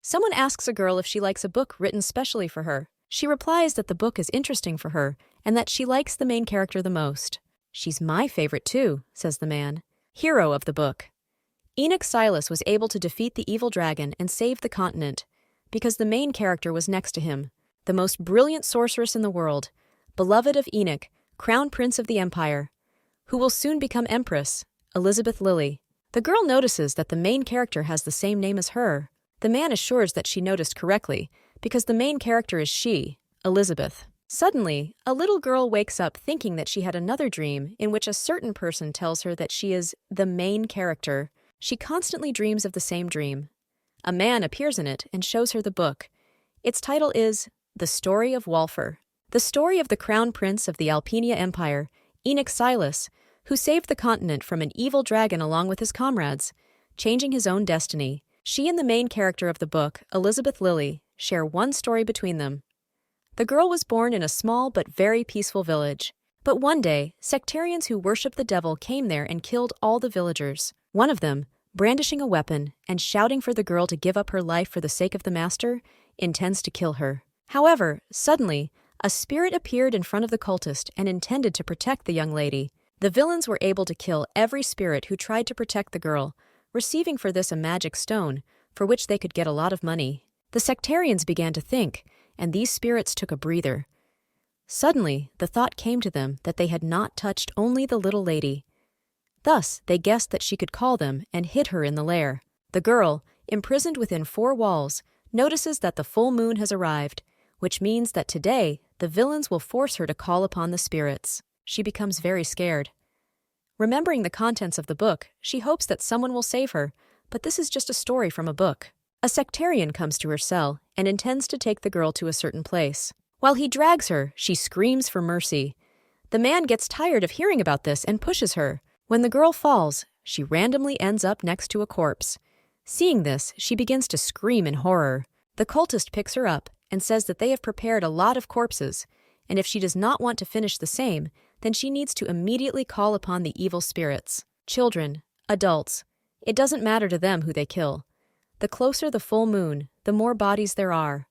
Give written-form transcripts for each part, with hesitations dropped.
Someone asks a girl if she likes a book written specially for her. She replies that the book is interesting for her and that she likes the main character the most. "She's my favorite too," says the man. Hero of the book. Enoch Silas was able to defeat the evil dragon and save the continent because the main character was next to him, the most brilliant sorceress in the world, beloved of Enoch, crown prince of the empire, who will soon become empress, Elizabeth Lilly. The girl notices that the main character has the same name as her. The man assures that she noticed correctly because the main character is she, Elizabeth. Suddenly, a little girl wakes up thinking that she had another dream in which a certain person tells her that she is the main character. She constantly dreams of the same dream. A man appears in it and shows her the book. Its title is The Story of Walfer, the story of the crown prince of the Alpenia Empire, Enoch Silas, who saved the continent from an evil dragon along with his comrades, changing his own destiny. She and the main character of the book, Elizabeth Lilly, share one story between them. The girl was born in a small but very peaceful village. But one day, sectarians who worship the devil came there and killed all the villagers. One of them, brandishing a weapon and shouting for the girl to give up her life for the sake of the master, intends to kill her. However, suddenly, a spirit appeared in front of the cultist and intended to protect the young lady. The villains were able to kill every spirit who tried to protect the girl, receiving for this a magic stone, for which they could get a lot of money. The sectarians began to think, and these spirits took a breather. Suddenly, the thought came to them that they had not touched only the little lady. Thus, they guessed that she could call them and hid her in the lair. The girl, imprisoned within 4 walls, notices that the full moon has arrived, which means that today, the villains will force her to call upon the spirits. She becomes very scared. Remembering the contents of the book, she hopes that someone will save her, but this is just a story from a book. A sectarian comes to her cell and intends to take the girl to a certain place. While he drags her, she screams for mercy. The man gets tired of hearing about this and pushes her. When the girl falls, she randomly ends up next to a corpse. Seeing this, she begins to scream in horror. The cultist picks her up and says that they have prepared a lot of corpses, and if she does not want to finish the same, then she needs to immediately call upon the evil spirits. Children, adults, it doesn't matter to them who they kill. The closer the full moon, the more bodies there are.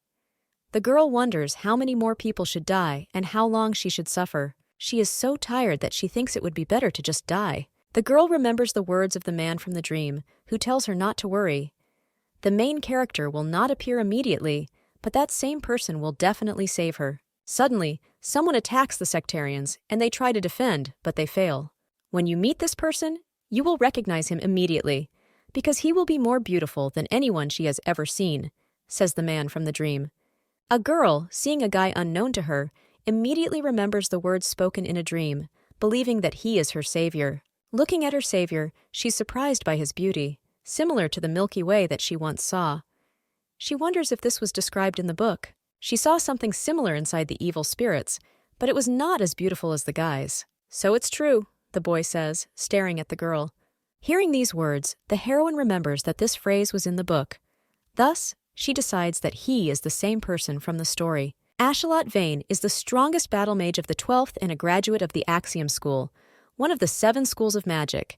The girl wonders how many more people should die and how long she should suffer. She is so tired that she thinks it would be better to just die. The girl remembers the words of the man from the dream, who tells her not to worry. The main character will not appear immediately, but that same person will definitely save her. Suddenly, someone attacks the sectarians, and they try to defend, but they fail. When you meet this person, you will recognize him immediately, because he will be more beautiful than anyone she has ever seen, says the man from the dream. A girl, seeing a guy unknown to her, immediately remembers the words spoken in a dream, believing that he is her savior. Looking at her savior, she's surprised by his beauty, similar to the Milky Way that she once saw. She wonders if this was described in the book. She saw something similar inside the evil spirits, but it was not as beautiful as the guy's. "So it's true," the boy says, staring at the girl. Hearing these words, the heroine remembers that this phrase was in the book. Thus, she decides that he is the same person from the story. Ashalot Vane is the strongest battle mage of the 12th and a graduate of the Axiom School, one of the 7 schools of magic.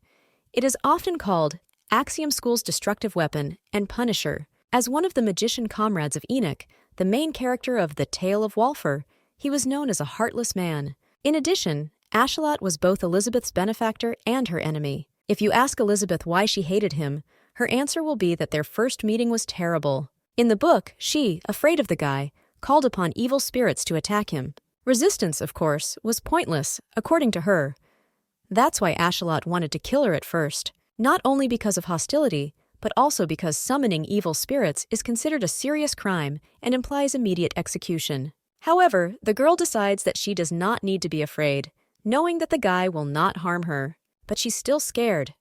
It is often called Axiom School's destructive weapon and Punisher. As one of the magician comrades of Enoch, the main character of The Tale of Walfer, he was known as a heartless man. In addition, Ashalot was both Elizabeth's benefactor and her enemy. If you ask Elizabeth why she hated him, her answer will be that their first meeting was terrible. In the book, she, afraid of the guy, called upon evil spirits to attack him. Resistance, of course, was pointless, according to her. That's why Ashalot wanted to kill her at first, not only because of hostility, but also because summoning evil spirits is considered a serious crime and implies immediate execution. However, the girl decides that she does not need to be afraid, knowing that the guy will not harm her. But she's still scared.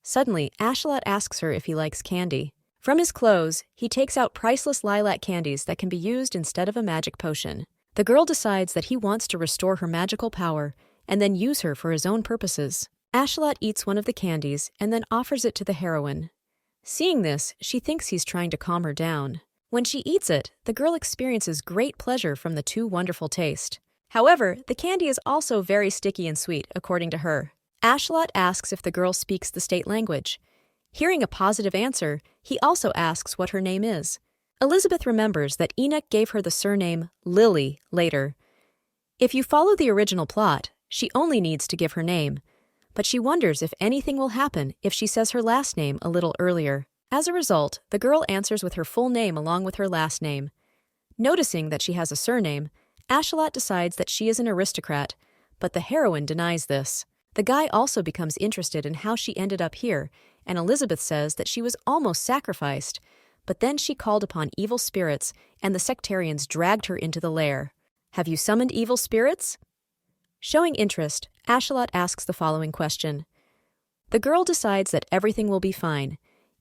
Suddenly, Ashalot asks her if he likes candy. From his clothes, he takes out priceless lilac candies that can be used instead of a magic potion. The girl decides that he wants to restore her magical power and then use her for his own purposes. Ashalot eats one of the candies and then offers it to the heroine. Seeing this, she thinks he's trying to calm her down. When she eats it, the girl experiences great pleasure from the too wonderful taste. However, the candy is also very sticky and sweet, according to her. Ashalot asks if the girl speaks the state language. Hearing a positive answer, he also asks what her name is. Elizabeth remembers that Enoch gave her the surname Lily later. If you follow the original plot, she only needs to give her name, but she wonders if anything will happen if she says her last name a little earlier. As a result, the girl answers with her full name along with her last name. Noticing that she has a surname, Ashalot decides that she is an aristocrat, but the heroine denies this. The guy also becomes interested in how she ended up here, and Elizabeth says that she was almost sacrificed, but then she called upon evil spirits and the sectarians dragged her into the lair. Have you summoned evil spirits? Showing interest, Ashalot asks the following question. The girl decides that everything will be fine.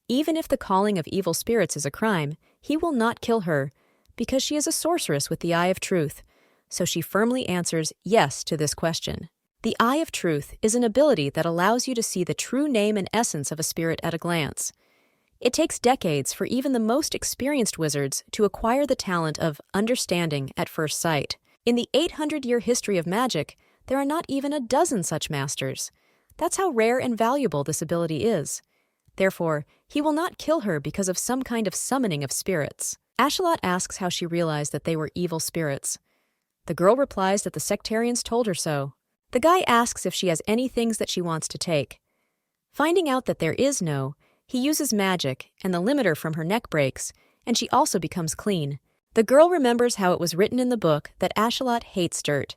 Even if the calling of evil spirits is a crime, he will not kill her, because she is a sorceress with the Eye of Truth, so she firmly answers yes to this question. The Eye of Truth is an ability that allows you to see the true name and essence of a spirit at a glance. It takes decades for even the most experienced wizards to acquire the talent of understanding at first sight. In the 800-year history of magic, there are not even a dozen such masters. That's how rare and valuable this ability is. Therefore, he will not kill her because of some kind of summoning of spirits. Ashalot asks how she realized that they were evil spirits. The girl replies that the sectarians told her so. The guy asks if she has any things that she wants to take. Finding out that there is no, he uses magic, and the limiter from her neck breaks, and she also becomes clean. The girl remembers how it was written in the book that Ashalot hates dirt.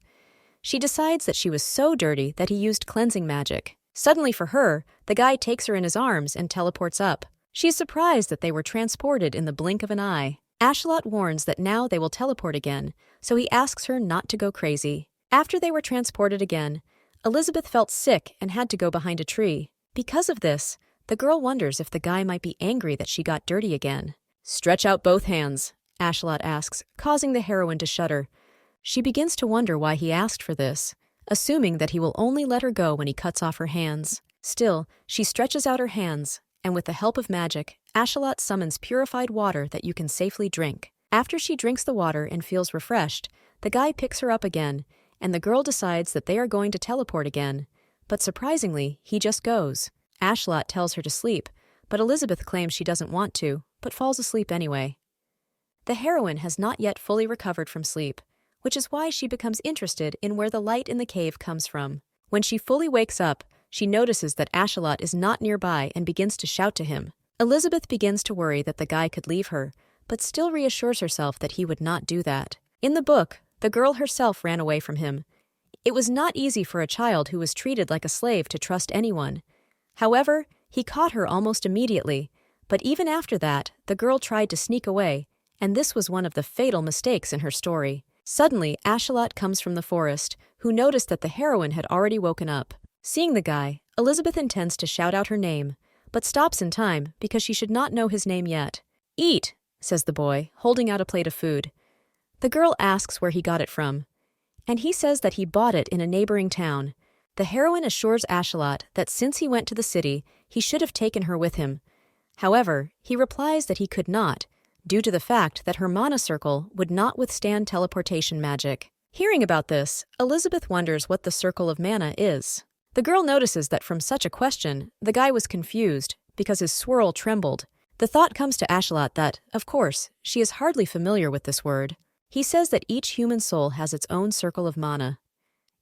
She decides that she was so dirty that he used cleansing magic. Suddenly for her, the guy takes her in his arms and teleports up. She is surprised that they were transported in the blink of an eye. Ashalot warns that now they will teleport again, so he asks her not to go crazy. After they were transported again, Elizabeth felt sick and had to go behind a tree. Because of this, the girl wonders if the guy might be angry that she got dirty again. Stretch out both hands, Ashalot asks, causing the heroine to shudder. She begins to wonder why he asked for this, assuming that he will only let her go when he cuts off her hands. Still, she stretches out her hands, and with the help of magic, Ashalot summons purified water that you can safely drink. After she drinks the water and feels refreshed, the guy picks her up again, and the girl decides that they are going to teleport again. But surprisingly, he just goes. Ashalot tells her to sleep, but Elizabeth claims she doesn't want to, but falls asleep anyway. The heroine has not yet fully recovered from sleep, which is why she becomes interested in where the light in the cave comes from. When she fully wakes up, she notices that Ashalot is not nearby and begins to shout to him. Elizabeth begins to worry that the guy could leave her, but still reassures herself that he would not do that. In the book, the girl herself ran away from him. It was not easy for a child who was treated like a slave to trust anyone. However, he caught her almost immediately, but even after that, the girl tried to sneak away, and this was one of the fatal mistakes in her story. Suddenly, Ashalot comes from the forest, who noticed that the heroine had already woken up. Seeing the guy, Elizabeth intends to shout out her name, but stops in time because she should not know his name yet. Eat, says the boy, holding out a plate of food. The girl asks where he got it from, and he says that he bought it in a neighboring town. The heroine assures Ashalot that since he went to the city, he should have taken her with him. However, he replies that he could not, due to the fact that her mana circle would not withstand teleportation magic. Hearing about this, Elizabeth wonders what the circle of mana is. The girl notices that from such a question, the guy was confused because his swirl trembled. The thought comes to Ashalot that, of course, she is hardly familiar with this word. He says that each human soul has its own circle of mana.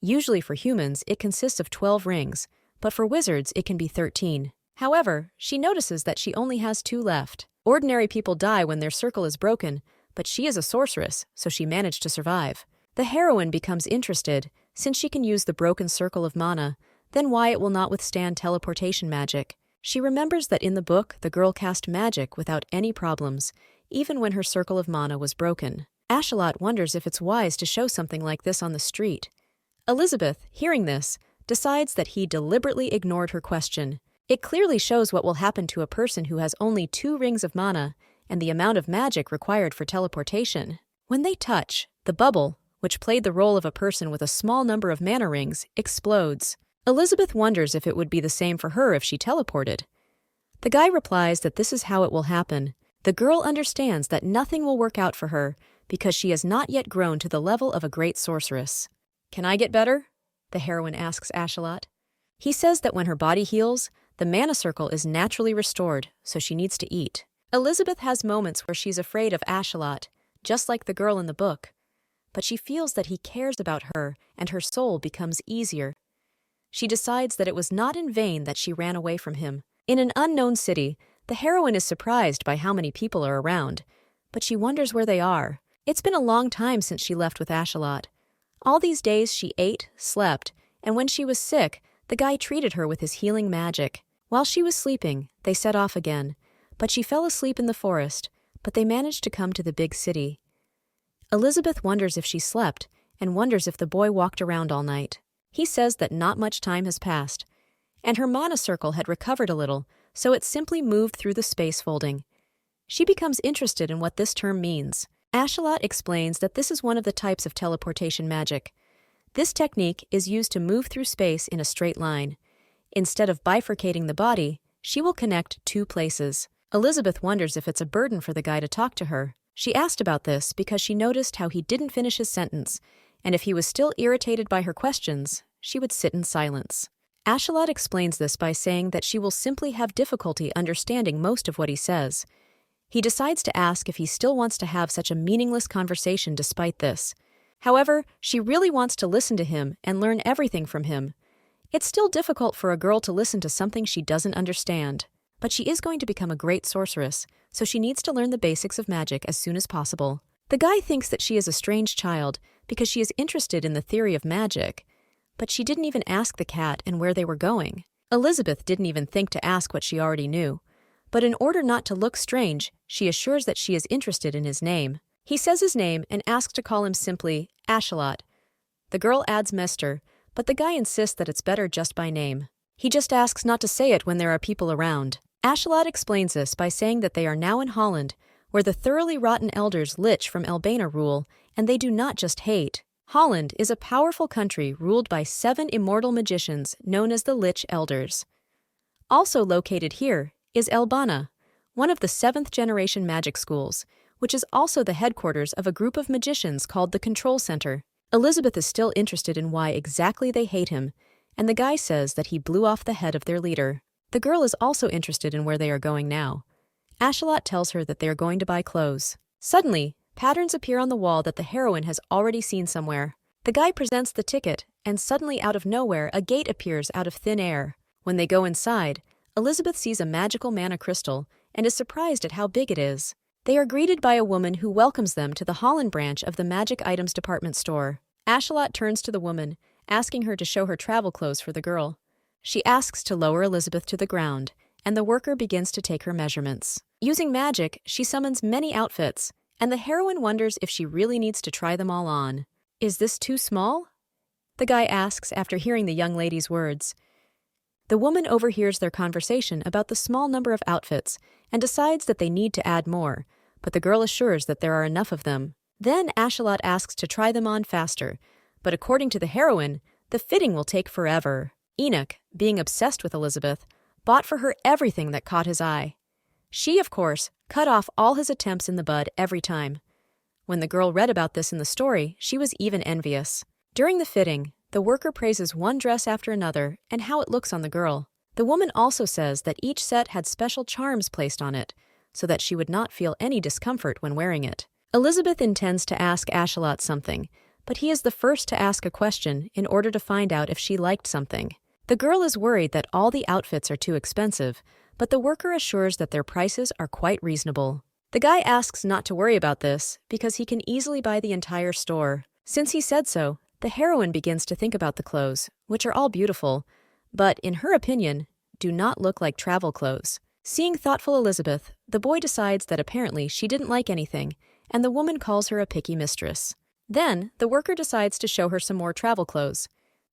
Usually for humans, it consists of 12 rings, but for wizards, it can be 13. However, she notices that she only has 2 left. Ordinary people die when their circle is broken, but she is a sorceress, so she managed to survive. The heroine becomes interested, since she can use the broken circle of mana, then why it will not withstand teleportation magic. She remembers that in the book, the girl cast magic without any problems, even when her circle of mana was broken. Ashalot wonders if it's wise to show something like this on the street. Elizabeth, hearing this, decides that he deliberately ignored her question. It clearly shows what will happen to a person who has only 2 rings of mana and the amount of magic required for teleportation. When they touch, the bubble, which played the role of a person with a small number of mana rings, explodes. Elizabeth wonders if it would be the same for her if she teleported. The guy replies that this is how it will happen. The girl understands that nothing will work out for her because she has not yet grown to the level of a great sorceress. Can I get better? The heroine asks Ashalot. He says that when her body heals, the mana circle is naturally restored, so she needs to eat. Elizabeth has moments where she's afraid of Ashalot, just like the girl in the book, but she feels that he cares about her and her soul becomes easier. She decides that it was not in vain that she ran away from him. In an unknown city, the heroine is surprised by how many people are around, but she wonders where they are. It's been a long time since she left with Ashalot. All these days she ate, slept, and when she was sick, the guy treated her with his healing magic. While she was sleeping, they set off again, but she fell asleep in the forest, but they managed to come to the big city. Elizabeth wonders if she slept, and wonders if the boy walked around all night. He says that not much time has passed, and her mana circle had recovered a little, so it simply moved through the space folding. She becomes interested in what this term means. Ashalot explains that this is one of the types of teleportation magic. This technique is used to move through space in a straight line. Instead of bifurcating the body, she will connect two places. Elizabeth wonders if it's a burden for the guy to talk to her. She asked about this because she noticed how he didn't finish his sentence, and if he was still irritated by her questions, she would sit in silence. Ashalot explains this by saying that she will simply have difficulty understanding most of what he says. He decides to ask if he still wants to have such a meaningless conversation despite this. However, she really wants to listen to him and learn everything from him. It's still difficult for a girl to listen to something she doesn't understand, but she is going to become a great sorceress, so she needs to learn the basics of magic as soon as possible. The guy thinks that she is a strange child because she is interested in the theory of magic, but she didn't even ask the cat and where they were going. Elizabeth didn't even think to ask what she already knew, but in order not to look strange, she assures that she is interested in his name. He says his name and asks to call him simply Ashalot. The girl adds Mester, but the guy insists that it's better just by name. He just asks not to say it when there are people around. Ashalot explains this by saying that they are now in Holland, where the thoroughly rotten elders Lich from Albania rule, and they do not just hate. Holland is a powerful country ruled by 7 immortal magicians known as the Lich Elders. Also located here is Albania, one of the 7th-generation magic schools, which is also the headquarters of a group of magicians called the Control Center. Elizabeth is still interested in why exactly they hate him, and the guy says that he blew off the head of their leader. The girl is also interested in where they are going now. Ashalot tells her that they are going to buy clothes. Suddenly, patterns appear on the wall that the heroine has already seen somewhere. The guy presents the ticket, and suddenly out of nowhere a gate appears out of thin air. When they go inside, Elizabeth sees a magical mana crystal and is surprised at how big it is. They are greeted by a woman who welcomes them to the Holland branch of the Magic Items department store. Ashalot turns to the woman, asking her to show her travel clothes for the girl. She asks to lower Elizabeth to the ground, and the worker begins to take her measurements. Using magic, she summons many outfits, and the heroine wonders if she really needs to try them all on. Is this too small? The guy asks after hearing the young lady's words. The woman overhears their conversation about the small number of outfits and decides that they need to add more, but the girl assures that there are enough of them. Then Ashalot asks to try them on faster, but according to the heroine, the fitting will take forever. Enoch, being obsessed with Elizabeth, bought for her everything that caught his eye. She, of course, cut off all his attempts in the bud every time. When the girl read about this in the story, she was even envious. During the fitting, the worker praises one dress after another and how it looks on the girl. The woman also says that each set had special charms placed on it, so that she would not feel any discomfort when wearing it. Elizabeth intends to ask Ashalot something, but he is the first to ask a question in order to find out if she liked something. The girl is worried that all the outfits are too expensive, but the worker assures that their prices are quite reasonable. The guy asks not to worry about this because he can easily buy the entire store. Since he said so, the heroine begins to think about the clothes, which are all beautiful, but, in her opinion, do not look like travel clothes. Seeing thoughtful Elizabeth, the boy decides that apparently she didn't like anything, and the woman calls her a picky mistress. Then, the worker decides to show her some more travel clothes.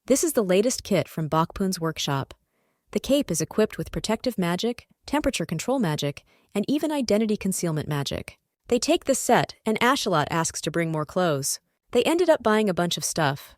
This is the latest kit from Bakpun's workshop. The cape is equipped with protective magic, temperature control magic, and even identity concealment magic. They take this set, and Ashalot asks to bring more clothes. They ended up buying a bunch of stuff.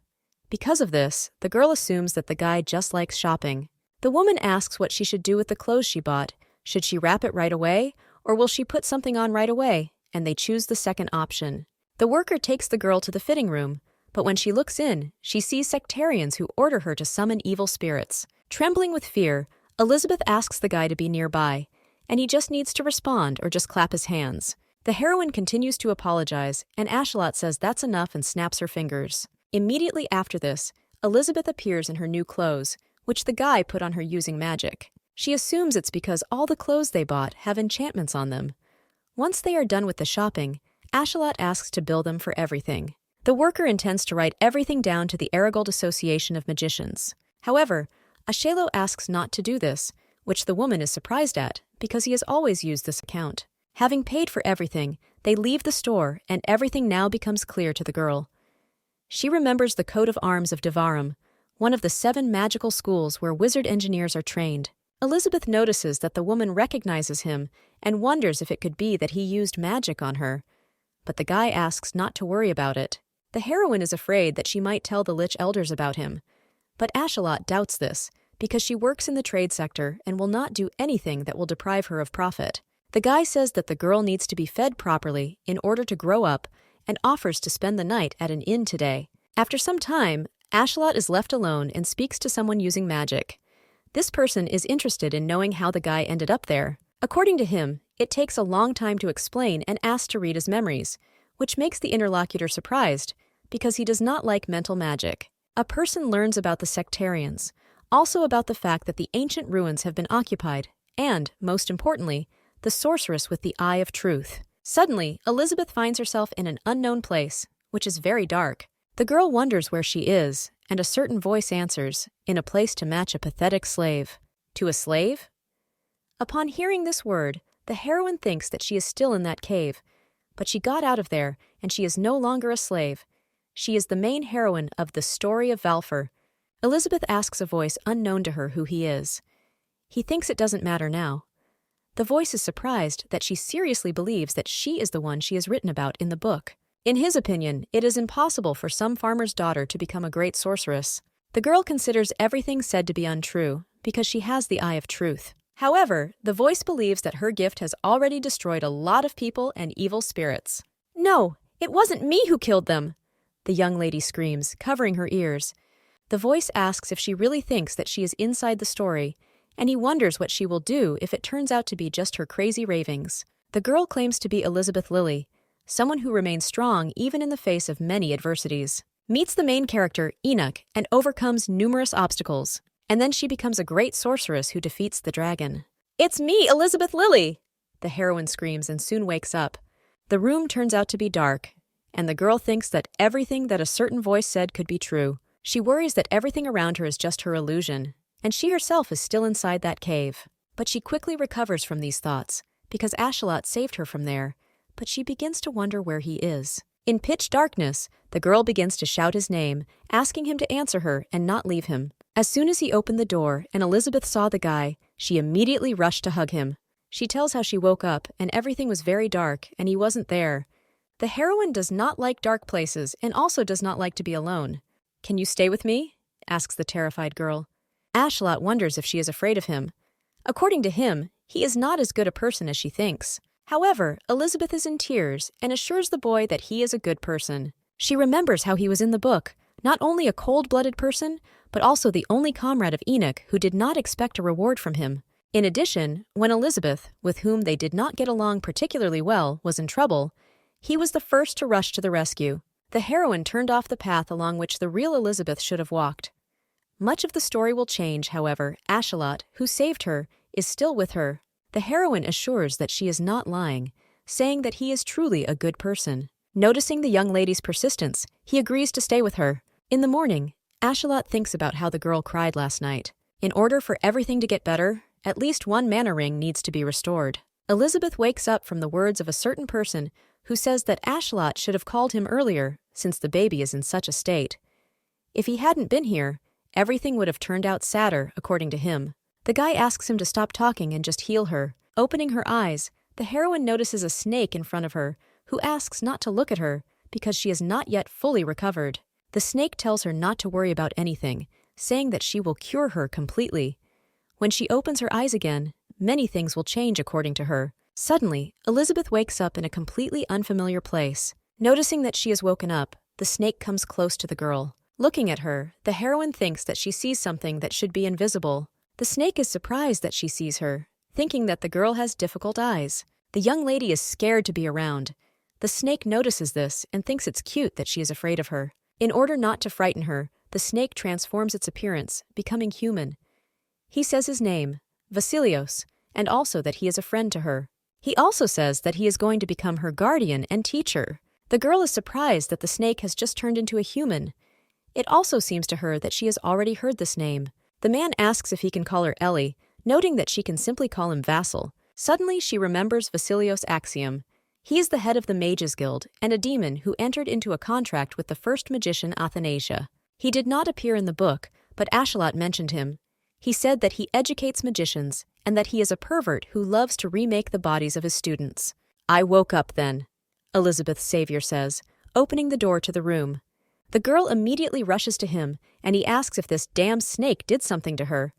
Because of this, the girl assumes that the guy just likes shopping. The woman asks what she should do with the clothes she bought. Should she wrap it right away, or will she put something on right away? And they choose the second option. The worker takes the girl to the fitting room, but when she looks in, she sees sectarians who order her to summon evil spirits. Trembling with fear, Elizabeth asks the guy to be nearby, and he just needs to respond or just clap his hands. The heroine continues to apologize, and Ashalot says that's enough and snaps her fingers. Immediately after this, Elizabeth appears in her new clothes, which the guy put on her using magic. She assumes it's because all the clothes they bought have enchantments on them. Once they are done with the shopping, Ashalot asks to bill them for everything. The worker intends to write everything down to the Aragold Association of Magicians. However, Ashelo asks not to do this, which the woman is surprised at because he has always used this account. Having paid for everything, they leave the store and everything now becomes clear to the girl. She remembers the coat of arms of Devarim, one of the 7 magical schools where wizard engineers are trained. Elizabeth notices that the woman recognizes him and wonders if it could be that he used magic on her. But the guy asks not to worry about it. The heroine is afraid that she might tell the Lich Elders about him. But Ashalot doubts this because she works in the trade sector and will not do anything that will deprive her of profit. The guy says that the girl needs to be fed properly in order to grow up and offers to spend the night at an inn today. After some time, Ashalot is left alone and speaks to someone using magic. This person is interested in knowing how the guy ended up there. According to him, it takes a long time to explain and asks to read his memories, which makes the interlocutor surprised because he does not like mental magic. A person learns about the sectarians, also about the fact that the ancient ruins have been occupied, and, most importantly, the sorceress with the Eye of Truth. Suddenly, Elizabeth finds herself in an unknown place, which is very dark. The girl wonders where she is, and a certain voice answers, in a place to match a pathetic slave. To a slave? Upon hearing this word, the heroine thinks that she is still in that cave, but she got out of there, and she is no longer a slave. She is the main heroine of The Story of Valfor. Elizabeth asks a voice unknown to her who he is. He thinks it doesn't matter now. The voice is surprised that she seriously believes that she is the one she has written about in the book. In his opinion, it is impossible for some farmer's daughter to become a great sorceress. The girl considers everything said to be untrue because she has the Eye of Truth. However, the voice believes that her gift has already destroyed a lot of people and evil spirits. "No, it wasn't me who killed them!" the young lady screams, covering her ears. The voice asks if she really thinks that she is inside the story, and he wonders what she will do if it turns out to be just her crazy ravings. The girl claims to be Elizabeth Lilly, someone who remains strong even in the face of many adversities. Meets the main character, Enoch, and overcomes numerous obstacles. And then she becomes a great sorceress who defeats the dragon. "It's me, Elizabeth Lilly!" the heroine screams and soon wakes up. The room turns out to be dark, and the girl thinks that everything that a certain voice said could be true. She worries that everything around her is just her illusion, and she herself is still inside that cave. But she quickly recovers from these thoughts, because Ashalot saved her from there, but she begins to wonder where he is. In pitch darkness, the girl begins to shout his name, asking him to answer her and not leave him. As soon as he opened the door and Elizabeth saw the guy, she immediately rushed to hug him. She tells how she woke up and everything was very dark and he wasn't there. The heroine does not like dark places and also does not like to be alone. "Can you stay with me?" asks the terrified girl. Ashalot wonders if she is afraid of him. According to him, he is not as good a person as she thinks. However, Elizabeth is in tears and assures the boy that he is a good person. She remembers how he was in the book, not only a cold-blooded person, but also the only comrade of Enoch who did not expect a reward from him. In addition, when Elizabeth, with whom they did not get along particularly well, was in trouble, he was the first to rush to the rescue. The heroine turned off the path along which the real Elizabeth should have walked. Much of the story will change, however. Ashalot, who saved her, is still with her. The heroine assures that she is not lying, saying that he is truly a good person. Noticing the young lady's persistence, he agrees to stay with her. In the morning, Ashalot thinks about how the girl cried last night. In order for everything to get better, at least one mana ring needs to be restored. Elizabeth wakes up from the words of a certain person who says that Ashalot should have called him earlier, since the baby is in such a state. If he hadn't been here, everything would have turned out sadder, according to him. The guy asks him to stop talking and just heal her. Opening her eyes, the heroine notices a snake in front of her, who asks not to look at her because she is not yet fully recovered. The snake tells her not to worry about anything, saying that she will cure her completely. When she opens her eyes again, many things will change according to her. Suddenly, Elizabeth wakes up in a completely unfamiliar place. Noticing that she has woken up, the snake comes close to the girl. Looking at her, the heroine thinks that she sees something that should be invisible. The snake is surprised that she sees her, thinking that the girl has difficult eyes. The young lady is scared to be around. The snake notices this and thinks it's cute that she is afraid of her. In order not to frighten her, the snake transforms its appearance, becoming human. He says his name, Vasilios, and also that he is a friend to her. He also says that he is going to become her guardian and teacher. The girl is surprised that the snake has just turned into a human. It also seems to her that she has already heard this name. The man asks if he can call her Ellie, noting that she can simply call him Vassal. Suddenly, she remembers Vasilios' axiom. He is the head of the Mages Guild and a demon who entered into a contract with the first magician Athanasia. He did not appear in the book, but Ashalot mentioned him. He said that he educates magicians and that he is a pervert who loves to remake the bodies of his students. "I woke up then," Elizabeth's savior says, opening the door to the room. The girl immediately rushes to him, and he asks if this damn snake did something to her.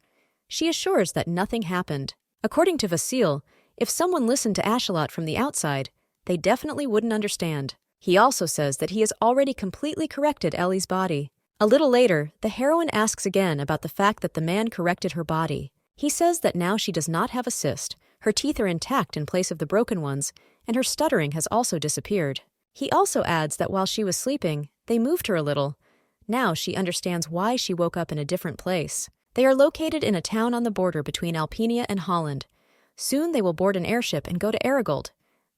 She assures that nothing happened. According to Vasil, if someone listened to Ashalot from the outside, they definitely wouldn't understand. He also says that he has already completely corrected Ellie's body. A little later, the heroine asks again about the fact that the man corrected her body. He says that now she does not have a cyst, her teeth are intact in place of the broken ones, and her stuttering has also disappeared. He also adds that while she was sleeping, they moved her a little. Now she understands why she woke up in a different place. They are located in a town on the border between Alpenia and Holland. Soon they will board an airship and go to Aragold.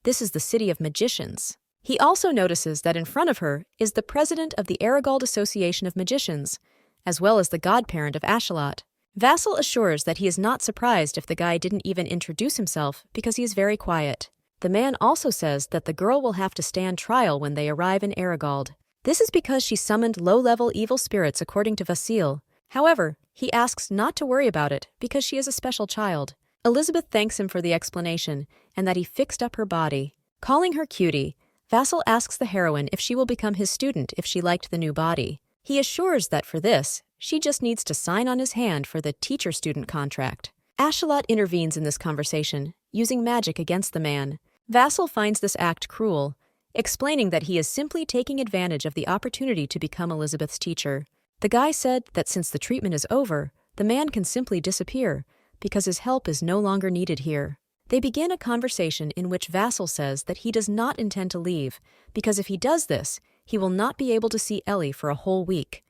This is the city of magicians. He also notices that in front of her is the president of the Aragold Association of Magicians, as well as the godparent of Ashalot. Vassal assures that he is not surprised if the guy didn't even introduce himself because he is very quiet. The man also says that the girl will have to stand trial when they arrive in Aragold. This is because she summoned low-level evil spirits according to Vasil. However, he asks not to worry about it because she is a special child. Elizabeth thanks him for the explanation and that he fixed up her body. Calling her cutie, Vassal asks the heroine if she will become his student if she liked the new body. He assures that for this, she just needs to sign on his hand for the teacher-student contract. Ashalot intervenes in this conversation, using magic against the man. Vassal finds this act cruel, explaining that he is simply taking advantage of the opportunity to become Elizabeth's teacher. The guy said that since the treatment is over, the man can simply disappear, because his help is no longer needed here. They begin a conversation in which Vassal says that he does not intend to leave, because if he does this, he will not be able to see Ellie for a whole week.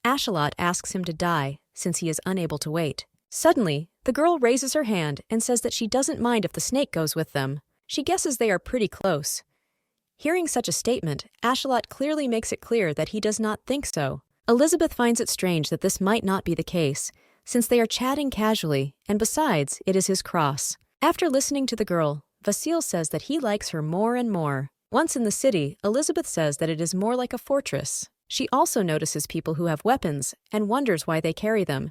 Ashalot asks him to die, since he is unable to wait. Suddenly, the girl raises her hand and says that she doesn't mind if the snake goes with them. She guesses they are pretty close. Hearing such a statement, Ashalot clearly makes it clear that he does not think so. Elizabeth finds it strange that this might not be the case, since they are chatting casually, and besides, it is his cross. After listening to the girl, Vasil says that he likes her more and more. Once in the city, Elizabeth says that it is more like a fortress. She also notices people who have weapons and wonders why they carry them.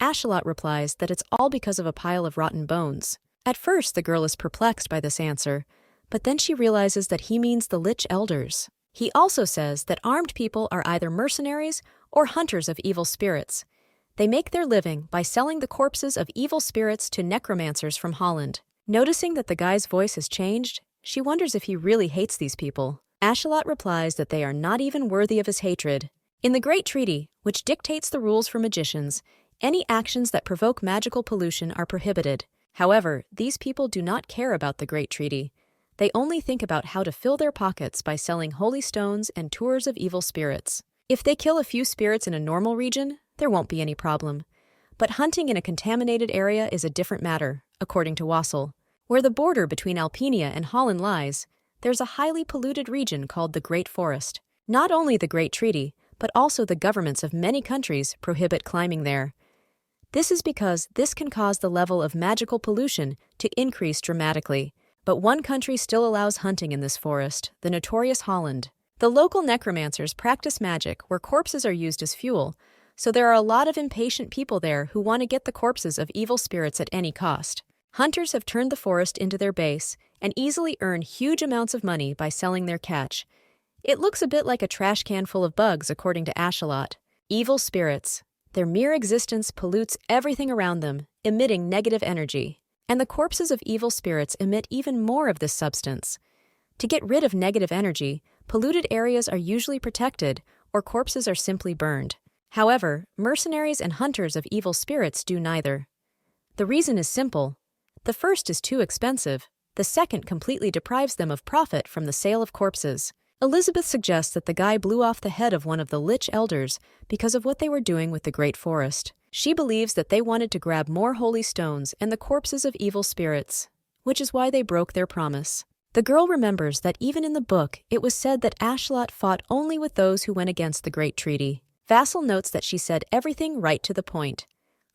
Ashalot replies that it's all because of a pile of rotten bones. At first, the girl is perplexed by this answer, but then she realizes that he means the Lich Elders. He also says that armed people are either mercenaries or hunters of evil spirits. They make their living by selling the corpses of evil spirits to necromancers from Holland. Noticing that the guy's voice has changed, she wonders if he really hates these people. Ashalot replies that they are not even worthy of his hatred. In the Great Treaty, which dictates the rules for magicians, any actions that provoke magical pollution are prohibited. However, these people do not care about the Great Treaty. They only think about how to fill their pockets by selling holy stones and tours of evil spirits. If they kill a few spirits in a normal region, there won't be any problem. But hunting in a contaminated area is a different matter, according to Wassel. Where the border between Alpenia and Holland lies, there's a highly polluted region called the Great Forest. Not only the Great Treaty, but also the governments of many countries prohibit climbing there. This is because this can cause the level of magical pollution to increase dramatically. But one country still allows hunting in this forest, the notorious Holland. The local necromancers practice magic where corpses are used as fuel, so there are a lot of impatient people there who want to get the corpses of evil spirits at any cost. Hunters have turned the forest into their base and easily earn huge amounts of money by selling their catch. It looks a bit like a trash can full of bugs, according to Ashalot. Evil spirits. Their mere existence pollutes everything around them, emitting negative energy. And the corpses of evil spirits emit even more of this substance. To get rid of negative energy, polluted areas are usually protected, or corpses are simply burned. However, mercenaries and hunters of evil spirits do neither. The reason is simple. The first is too expensive. The second completely deprives them of profit from the sale of corpses. Elizabeth suggests that the guy blew off the head of one of the Lich elders because of what they were doing with the Great Forest. She believes that they wanted to grab more holy stones and the corpses of evil spirits, which is why they broke their promise. The girl remembers that even in the book, it was said that Ashlot fought only with those who went against the Great Treaty. Vassal notes that she said everything right to the point.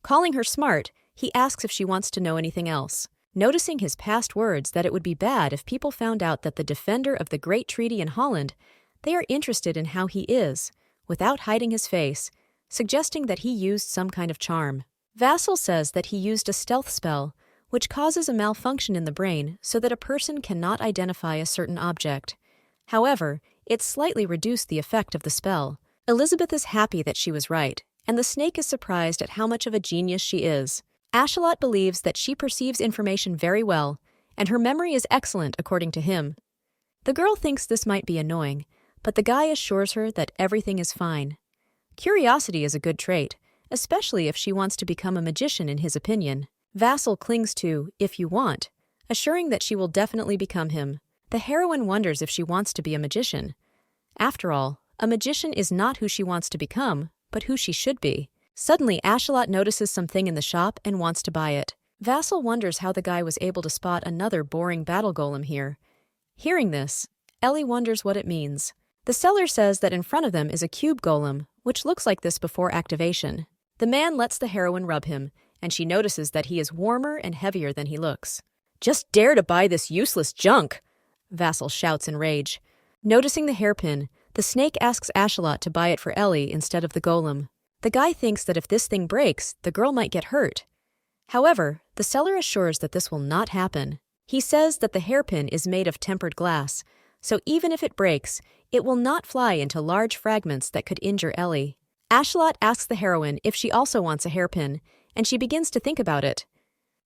Calling her smart, he asks if she wants to know anything else. Noticing his past words that it would be bad if people found out that the defender of the Great Treaty in Holland, they are interested in how he is, without hiding his face, suggesting that he used some kind of charm. Vassal says that he used a stealth spell, which causes a malfunction in the brain so that a person cannot identify a certain object. However, it slightly reduced the effect of the spell. Elizabeth is happy that she was right, and the snake is surprised at how much of a genius she is. Ashalot believes that she perceives information very well, and her memory is excellent according to him. The girl thinks this might be annoying, but the guy assures her that everything is fine. Curiosity is a good trait, especially if she wants to become a magician in his opinion. Vassal clings to, if you want, assuring that she will definitely become him. The heroine wonders if she wants to be a magician. After all, a magician is not who she wants to become, but who she should be. Suddenly, Ashalot notices something in the shop and wants to buy it. Vassal wonders how the guy was able to spot another boring battle golem here. Hearing this, Ellie wonders what it means. The seller says that in front of them is a cube golem, which looks like this before activation. The man lets the heroine rub him, and she notices that he is warmer and heavier than he looks. "Just dare to buy this useless junk!" Vassal shouts in rage. Noticing the hairpin, the snake asks Ashalot to buy it for Ellie instead of the golem. The guy thinks that if this thing breaks, the girl might get hurt. However, the seller assures that this will not happen. He says that the hairpin is made of tempered glass, so even if it breaks, it will not fly into large fragments that could injure Ellie. Ashalot asks the heroine if she also wants a hairpin, and she begins to think about it.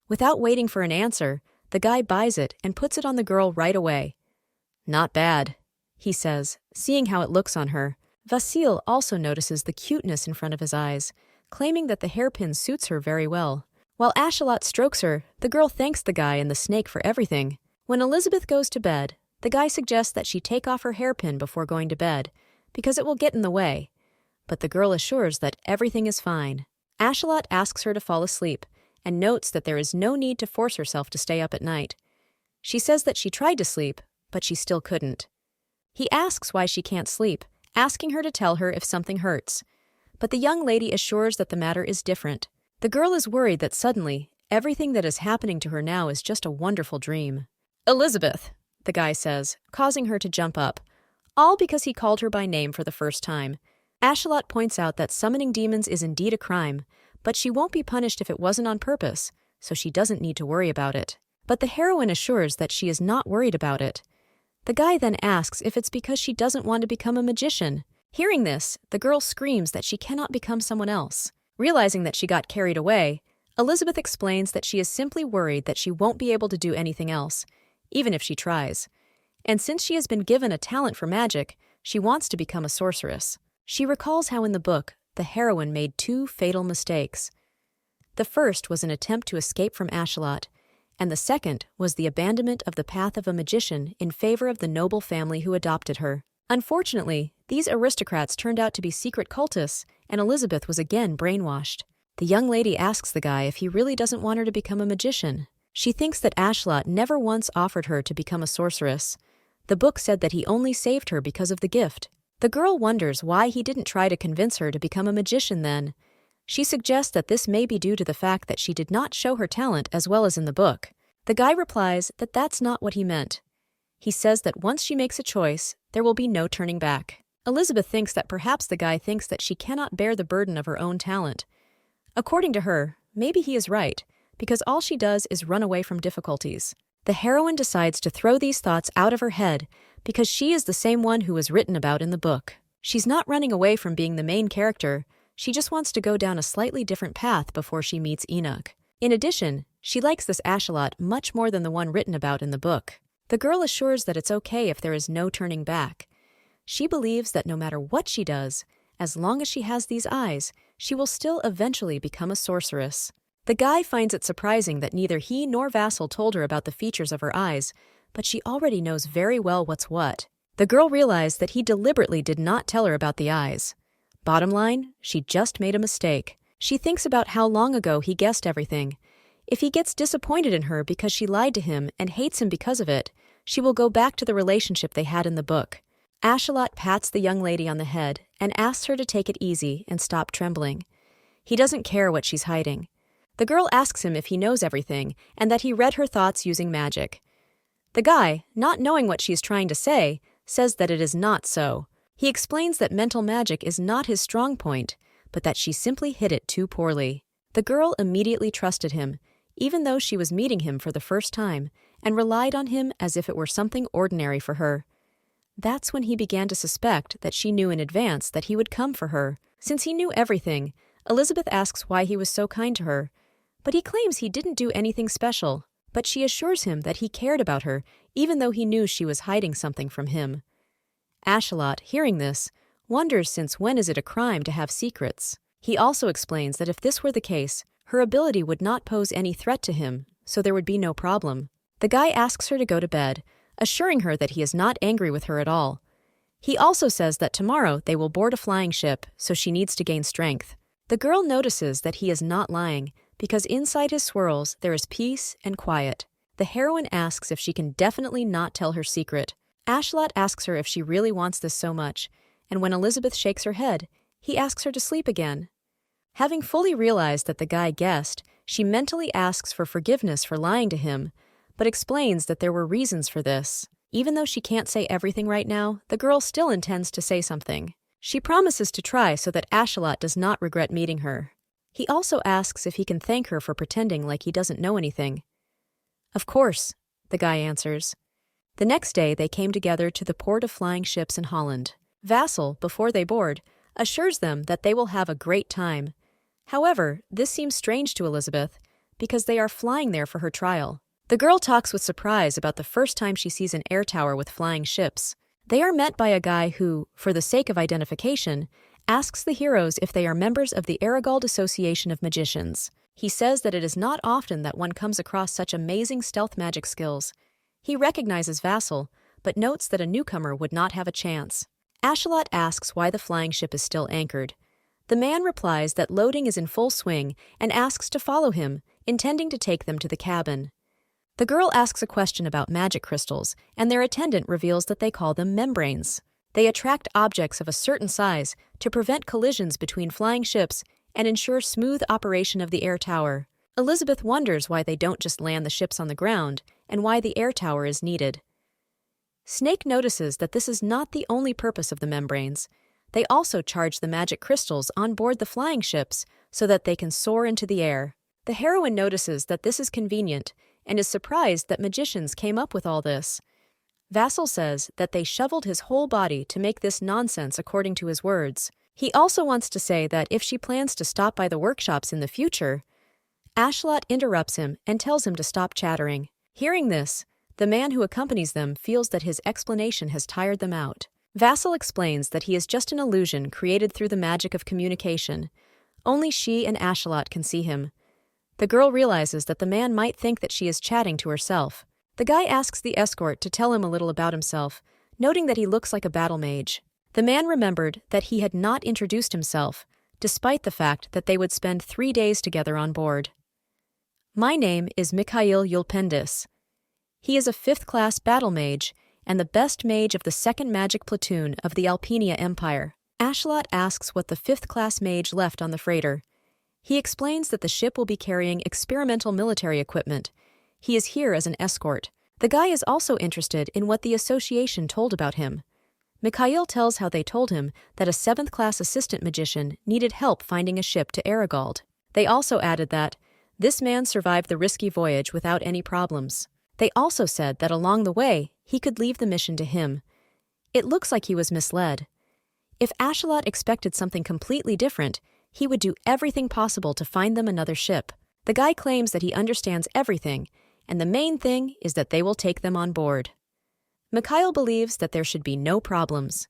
Without waiting for an answer, the guy buys it and puts it on the girl right away. "Not bad," he says, seeing how it looks on her. Vasil also notices the cuteness in front of his eyes, claiming that the hairpin suits her very well. While Ashalot strokes her, the girl thanks the guy and the snake for everything. When Elizabeth goes to bed, the guy suggests that she take off her hairpin before going to bed, because it will get in the way. But the girl assures that everything is fine. Ashalot asks her to fall asleep, and notes that there is no need to force herself to stay up at night. She says that she tried to sleep, but she still couldn't. He asks why she can't sleep, asking her to tell her if something hurts. But the young lady assures that the matter is different. The girl is worried that suddenly, everything that is happening to her now is just a wonderful dream. "Elizabeth," the guy says, causing her to jump up, all because he called her by name for the first time. Ashalot points out that summoning demons is indeed a crime, but she won't be punished if it wasn't on purpose, so she doesn't need to worry about it. But the heroine assures that she is not worried about it. The guy then asks if it's because she doesn't want to become a magician. Hearing this, the girl screams that she cannot become someone else. Realizing that she got carried away, Elizabeth explains that she is simply worried that she won't be able to do anything else, even if she tries. And since she has been given a talent for magic, she wants to become a sorceress. She recalls how in the book, the heroine made 2 fatal mistakes. The first was an attempt to escape from Ashalot, and the second was the abandonment of the path of a magician in favor of the noble family who adopted her. Unfortunately, these aristocrats turned out to be secret cultists, and Elizabeth was again brainwashed. The young lady asks the guy if he really doesn't want her to become a magician. She thinks that Ashalot never once offered her to become a sorceress. The book said that he only saved her because of the gift. The girl wonders why he didn't try to convince her to become a magician then. She suggests that this may be due to the fact that she did not show her talent as well as in the book. The guy replies that that's not what he meant. He says that once she makes a choice, there will be no turning back. Elizabeth thinks that perhaps the guy thinks that she cannot bear the burden of her own talent. According to her, maybe he is right, because all she does is run away from difficulties. The heroine decides to throw these thoughts out of her head because she is the same one who was written about in the book. She's not running away from being the main character, she just wants to go down a slightly different path before she meets Enoch. In addition, she likes this Ashalot much more than the one written about in the book. The girl assures that it's okay if there is no turning back. She believes that no matter what she does, as long as she has these eyes, she will still eventually become a sorceress. The guy finds it surprising that neither he nor Vassal told her about the features of her eyes, but she already knows very well what's what. The girl realized that he deliberately did not tell her about the eyes. Bottom line, she just made a mistake. She thinks about how long ago he guessed everything. If he gets disappointed in her because she lied to him and hates him because of it, she will go back to the relationship they had in the book. Ashalot pats the young lady on the head and asks her to take it easy and stop trembling. He doesn't care what she's hiding. The girl asks him if he knows everything and that he read her thoughts using magic. The guy, not knowing what she's trying to say, says that it is not so. He explains that mental magic is not his strong point, but that she simply hid it too poorly. The girl immediately trusted him, even though she was meeting him for the first time, and relied on him as if it were something ordinary for her. That's when he began to suspect that she knew in advance that he would come for her. Since he knew everything, Elizabeth asks why he was so kind to her, but he claims he didn't do anything special. But she assures him that he cared about her, even though he knew she was hiding something from him. Ashalot, hearing this, wonders since when is it a crime to have secrets. He also explains that if this were the case, her ability would not pose any threat to him, so there would be no problem. The guy asks her to go to bed, assuring her that he is not angry with her at all. He also says that tomorrow they will board a flying ship, so she needs to gain strength. The girl notices that he is not lying, because inside his swirls there is peace and quiet. The heroine asks if she can definitely not tell her secret. Ashalot asks her if she really wants this so much, and when Elizabeth shakes her head, he asks her to sleep again. Having fully realized that the guy guessed, she mentally asks for forgiveness for lying to him, but explains that there were reasons for this. Even though she can't say everything right now, the girl still intends to say something. She promises to try so that Ashalot does not regret meeting her. He also asks if he can thank her for pretending like he doesn't know anything. Of course, the guy answers. The next day they came together to the port of flying ships in Holland. Vassal, before they board, assures them that they will have a great time. However, this seems strange to Elizabeth, because they are flying there for her trial. The girl talks with surprise about the first time she sees an air tower with flying ships. They are met by a guy who, for the sake of identification, asks the heroes if they are members of the Aragald Association of Magicians. He says that it is not often that one comes across such amazing stealth magic skills. He recognizes Vassal, but notes that a newcomer would not have a chance. Ashalot asks why the flying ship is still anchored. The man replies that loading is in full swing and asks to follow him, intending to take them to the cabin. The girl asks a question about magic crystals, and their attendant reveals that they call them membranes. They attract objects of a certain size to prevent collisions between flying ships and ensure smooth operation of the air tower. Elizabeth wonders why they don't just land the ships on the ground and why the air tower is needed. Snake notices that this is not the only purpose of the membranes. They also charge the magic crystals on board the flying ships so that they can soar into the air. The heroine notices that this is convenient and is surprised that magicians came up with all this. Vassal says that they shoveled his whole body to make this nonsense according to his words. He also wants to say that if she plans to stop by the workshops in the future, Ashalot interrupts him and tells him to stop chattering. Hearing this, the man who accompanies them feels that his explanation has tired them out. Vassal explains that he is just an illusion created through the magic of communication. Only she and Ashalot can see him. The girl realizes that the man might think that she is chatting to herself. The guy asks the escort to tell him a little about himself, noting that he looks like a battle mage. The man remembered that he had not introduced himself, despite the fact that they would spend 3 days together on board. My name is Mikhail Yulpendis. He is a 5th-class battle mage and the best mage of the 2nd Magic Platoon of the Alpenia Empire. Ashalot asks what the 5th-class mage left on the freighter. He explains that the ship will be carrying experimental military equipment. He is here as an escort. The guy is also interested in what the association told about him. Mikhail tells how they told him that a 7th-class assistant magician needed help finding a ship to Aragald. They also added that this man survived the risky voyage without any problems. They also said that along the way, he could leave the mission to him. It looks like he was misled. If Ashalot expected something completely different, he would do everything possible to find them another ship. The guy claims that he understands everything, and the main thing is that they will take them on board. Mikhail believes that there should be no problems.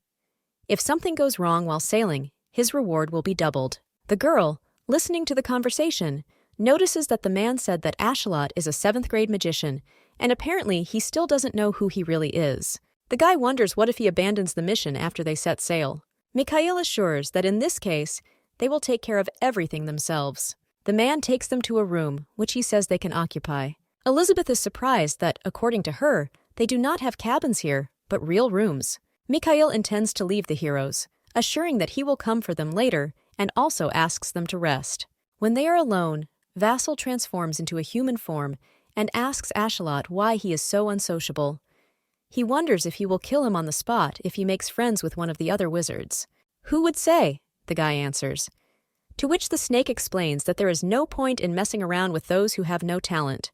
If something goes wrong while sailing, his reward will be doubled. The girl, listening to the conversation, notices that the man said that Ashalot is a 7th-grade magician, and apparently he still doesn't know who he really is. The guy wonders what if he abandons the mission after they set sail. Mikhail assures that in this case, they will take care of everything themselves. The man takes them to a room, which he says they can occupy. Elizabeth is surprised that, according to her, they do not have cabins here, but real rooms. Mikhail intends to leave the heroes, assuring that he will come for them later and also asks them to rest. When they are alone, Vassal transforms into a human form and asks Ashalot why he is so unsociable. He wonders if he will kill him on the spot if he makes friends with one of the other wizards. "Who would say?" the guy answers. To which the snake explains that there is no point in messing around with those who have no talent.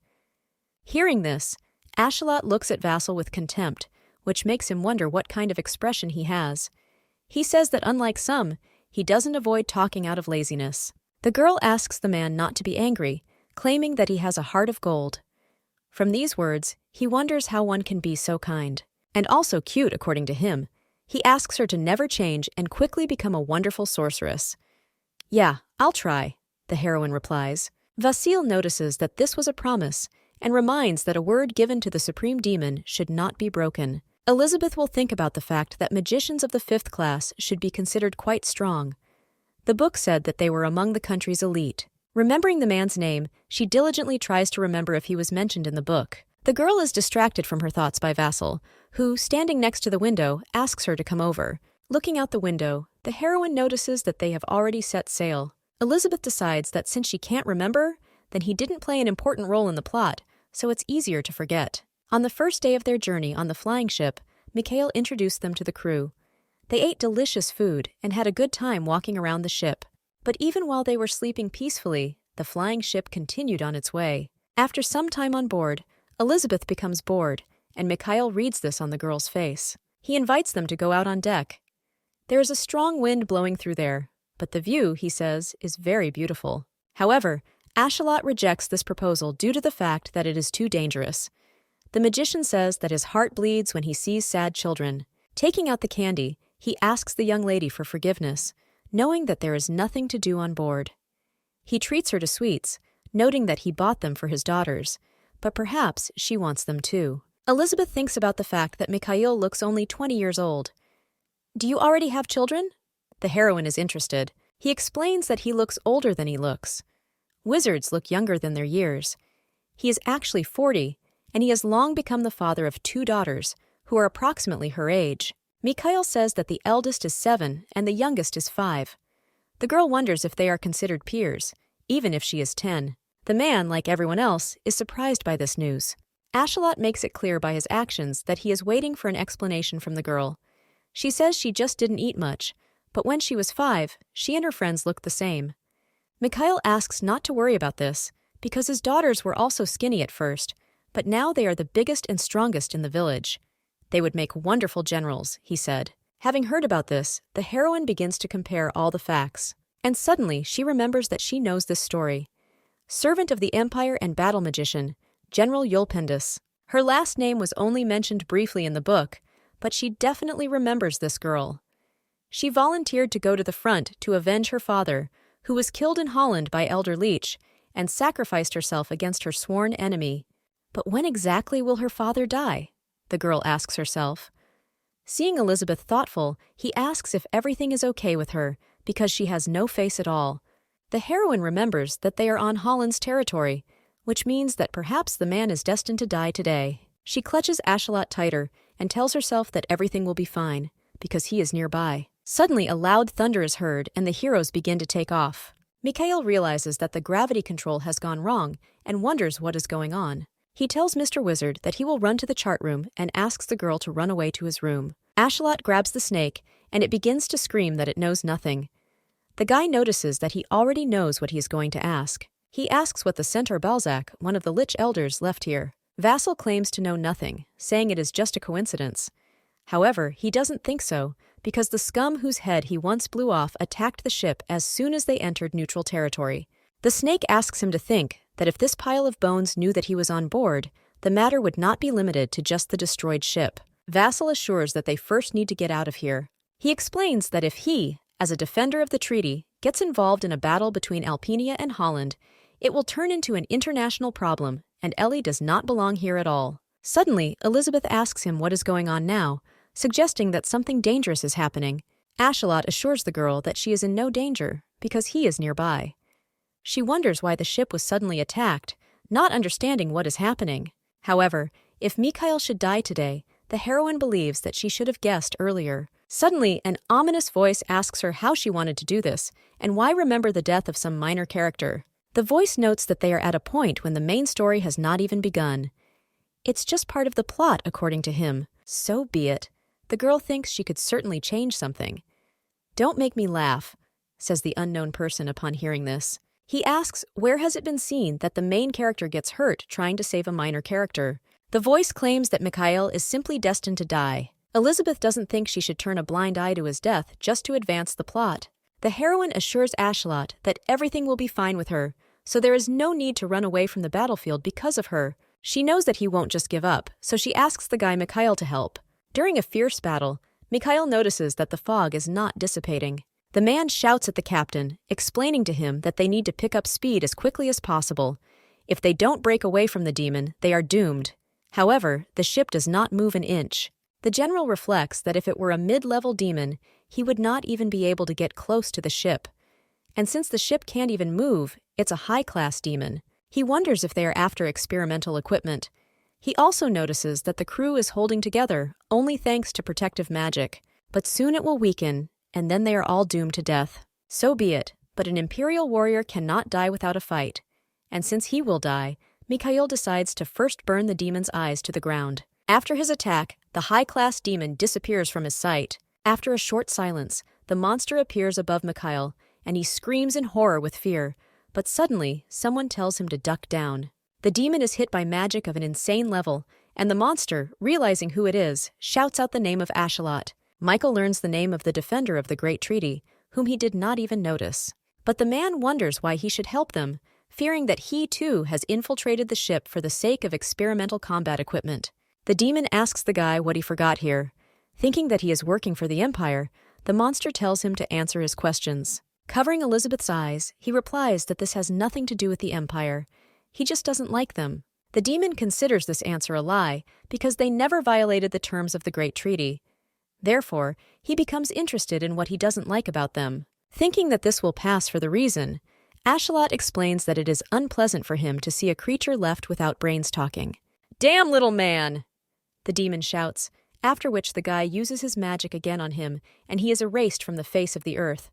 Hearing this, Ashalot looks at Vassal with contempt, which makes him wonder what kind of expression he has. He says that unlike some, he doesn't avoid talking out of laziness. The girl asks the man not to be angry, claiming that he has a heart of gold. From these words, he wonders how one can be so kind. And also cute, according to him. He asks her to never change and quickly become a wonderful sorceress. "Yeah, I'll try," the heroine replies. Vasil notices that this was a promise and reminds that a word given to the supreme demon should not be broken. Elizabeth will think about the fact that magicians of the 5th class should be considered quite strong. The book said that they were among the country's elite. Remembering the man's name, she diligently tries to remember if he was mentioned in the book. The girl is distracted from her thoughts by Vassal, who, standing next to the window, asks her to come over. Looking out the window, the heroine notices that they have already set sail. Elizabeth decides that since she can't remember, then he didn't play an important role in the plot, so it's easier to forget. On the first day of their journey on the flying ship, Mikhail introduced them to the crew. They ate delicious food and had a good time walking around the ship. But even while they were sleeping peacefully, the flying ship continued on its way. After some time on board, Elizabeth becomes bored, and Mikhail reads this on the girl's face. He invites them to go out on deck. There is a strong wind blowing through there, but the view, he says, is very beautiful. However, Ashalot rejects this proposal due to the fact that it is too dangerous. The magician says that his heart bleeds when he sees sad children. Taking out the candy, he asks the young lady for forgiveness, knowing that there is nothing to do on board. He treats her to sweets, noting that he bought them for his daughters, but perhaps she wants them too. Elizabeth thinks about the fact that Mikhail looks only 20 years old. "Do you already have children?" The heroine is interested. He explains that he looks older than he looks. Wizards look younger than their years. He is actually 40, and he has long become the father of 2 daughters, who are approximately her age. Mikhail says that the eldest is 7 and the youngest is 5. The girl wonders if they are considered peers, even if she is 10. The man, like everyone else, is surprised by this news. Ashalot makes it clear by his actions that he is waiting for an explanation from the girl. She says she just didn't eat much, but when she was 5, she and her friends looked the same. Mikhail asks not to worry about this, because his daughters were also skinny at first, but now they are the biggest and strongest in the village. They would make wonderful generals, he said. Having heard about this, the heroine begins to compare all the facts. And suddenly she remembers that she knows this story. Servant of the Empire and battle magician, General Yulpendus. Her last name was only mentioned briefly in the book, but she definitely remembers this girl. She volunteered to go to the front to avenge her father, who was killed in Holland by Elder Leech, and sacrificed herself against her sworn enemy. But when exactly will her father die? The girl asks herself. Seeing Elizabeth thoughtful, he asks if everything is okay with her, because she has no face at all. The heroine remembers that they are on Holland's territory, which means that perhaps the man is destined to die today. She clutches Ashalot tighter and tells herself that everything will be fine, because he is nearby. Suddenly, a loud thunder is heard and the heroes begin to take off. Mikhail realizes that the gravity control has gone wrong and wonders what is going on. He tells Mr. Wizard that he will run to the chart room and asks the girl to run away to his room. Ashalot grabs the snake, and it begins to scream that it knows nothing. The guy notices that he already knows what he is going to ask. He asks what the Centaur Balzac, one of the Lich Elders, left here. Vassal claims to know nothing, saying it is just a coincidence. However, he doesn't think so, because the scum whose head he once blew off attacked the ship as soon as they entered neutral territory. The snake asks him to think that if this pile of bones knew that he was on board, the matter would not be limited to just the destroyed ship. Vassal assures that they first need to get out of here. He explains that if he, as a defender of the treaty, gets involved in a battle between Alpenia and Holland, It will turn into an international problem, and Ellie does not belong here at all. Suddenly, Elizabeth asks him what is going on now, suggesting that something dangerous is happening. Ashalot assures the girl that she is in no danger, because he is nearby. She wonders why the ship was suddenly attacked, not understanding what is happening. However, if Mikhail should die today, the heroine believes that she should have guessed earlier. Suddenly, an ominous voice asks her how she wanted to do this, and why remember the death of some minor character. The voice notes that they are at a point when the main story has not even begun. It's just part of the plot, according to him. So be it. The girl thinks she could certainly change something. "Don't make me laugh," says the unknown person upon hearing this. He asks where has it been seen that the main character gets hurt trying to save a minor character. The voice claims that Mikhail is simply destined to die. Elizabeth doesn't think she should turn a blind eye to his death just to advance the plot. The heroine assures Ashalot that everything will be fine with her, so there is no need to run away from the battlefield because of her. She knows that he won't just give up, so she asks the guy Mikhail to help. During a fierce battle, Mikhail notices that the fog is not dissipating. The man shouts at the captain, explaining to him that they need to pick up speed as quickly as possible. If they don't break away from the demon, they are doomed. However, the ship does not move an inch. The general reflects that if it were a mid-level demon, he would not even be able to get close to the ship. And since the ship can't even move, it's a high-class demon. He wonders if they are after experimental equipment. He also notices that the crew is holding together only thanks to protective magic. But soon it will weaken, and then they are all doomed to death. So be it, but an Imperial warrior cannot die without a fight. And since he will die, Mikhail decides to first burn the demon's eyes to the ground. After his attack, the high-class demon disappears from his sight. After a short silence, the monster appears above Mikhail, and he screams in horror with fear. But suddenly, someone tells him to duck down. The demon is hit by magic of an insane level, and the monster, realizing who it is, shouts out the name of Ashalot. Michael learns the name of the defender of the Great Treaty, whom he did not even notice. But the man wonders why he should help them, fearing that he too has infiltrated the ship for the sake of experimental combat equipment. The demon asks the guy what he forgot here. Thinking that he is working for the Empire, the monster tells him to answer his questions. Covering Elizabeth's eyes, he replies that this has nothing to do with the Empire. He just doesn't like them. The demon considers this answer a lie because they never violated the terms of the Great Treaty. Therefore, he becomes interested in what he doesn't like about them. Thinking that this will pass for the reason, Ashalot explains that it is unpleasant for him to see a creature left without brains talking. "Damn little man!" the demon shouts, after which the guy uses his magic again on him, and he is erased from the face of the earth.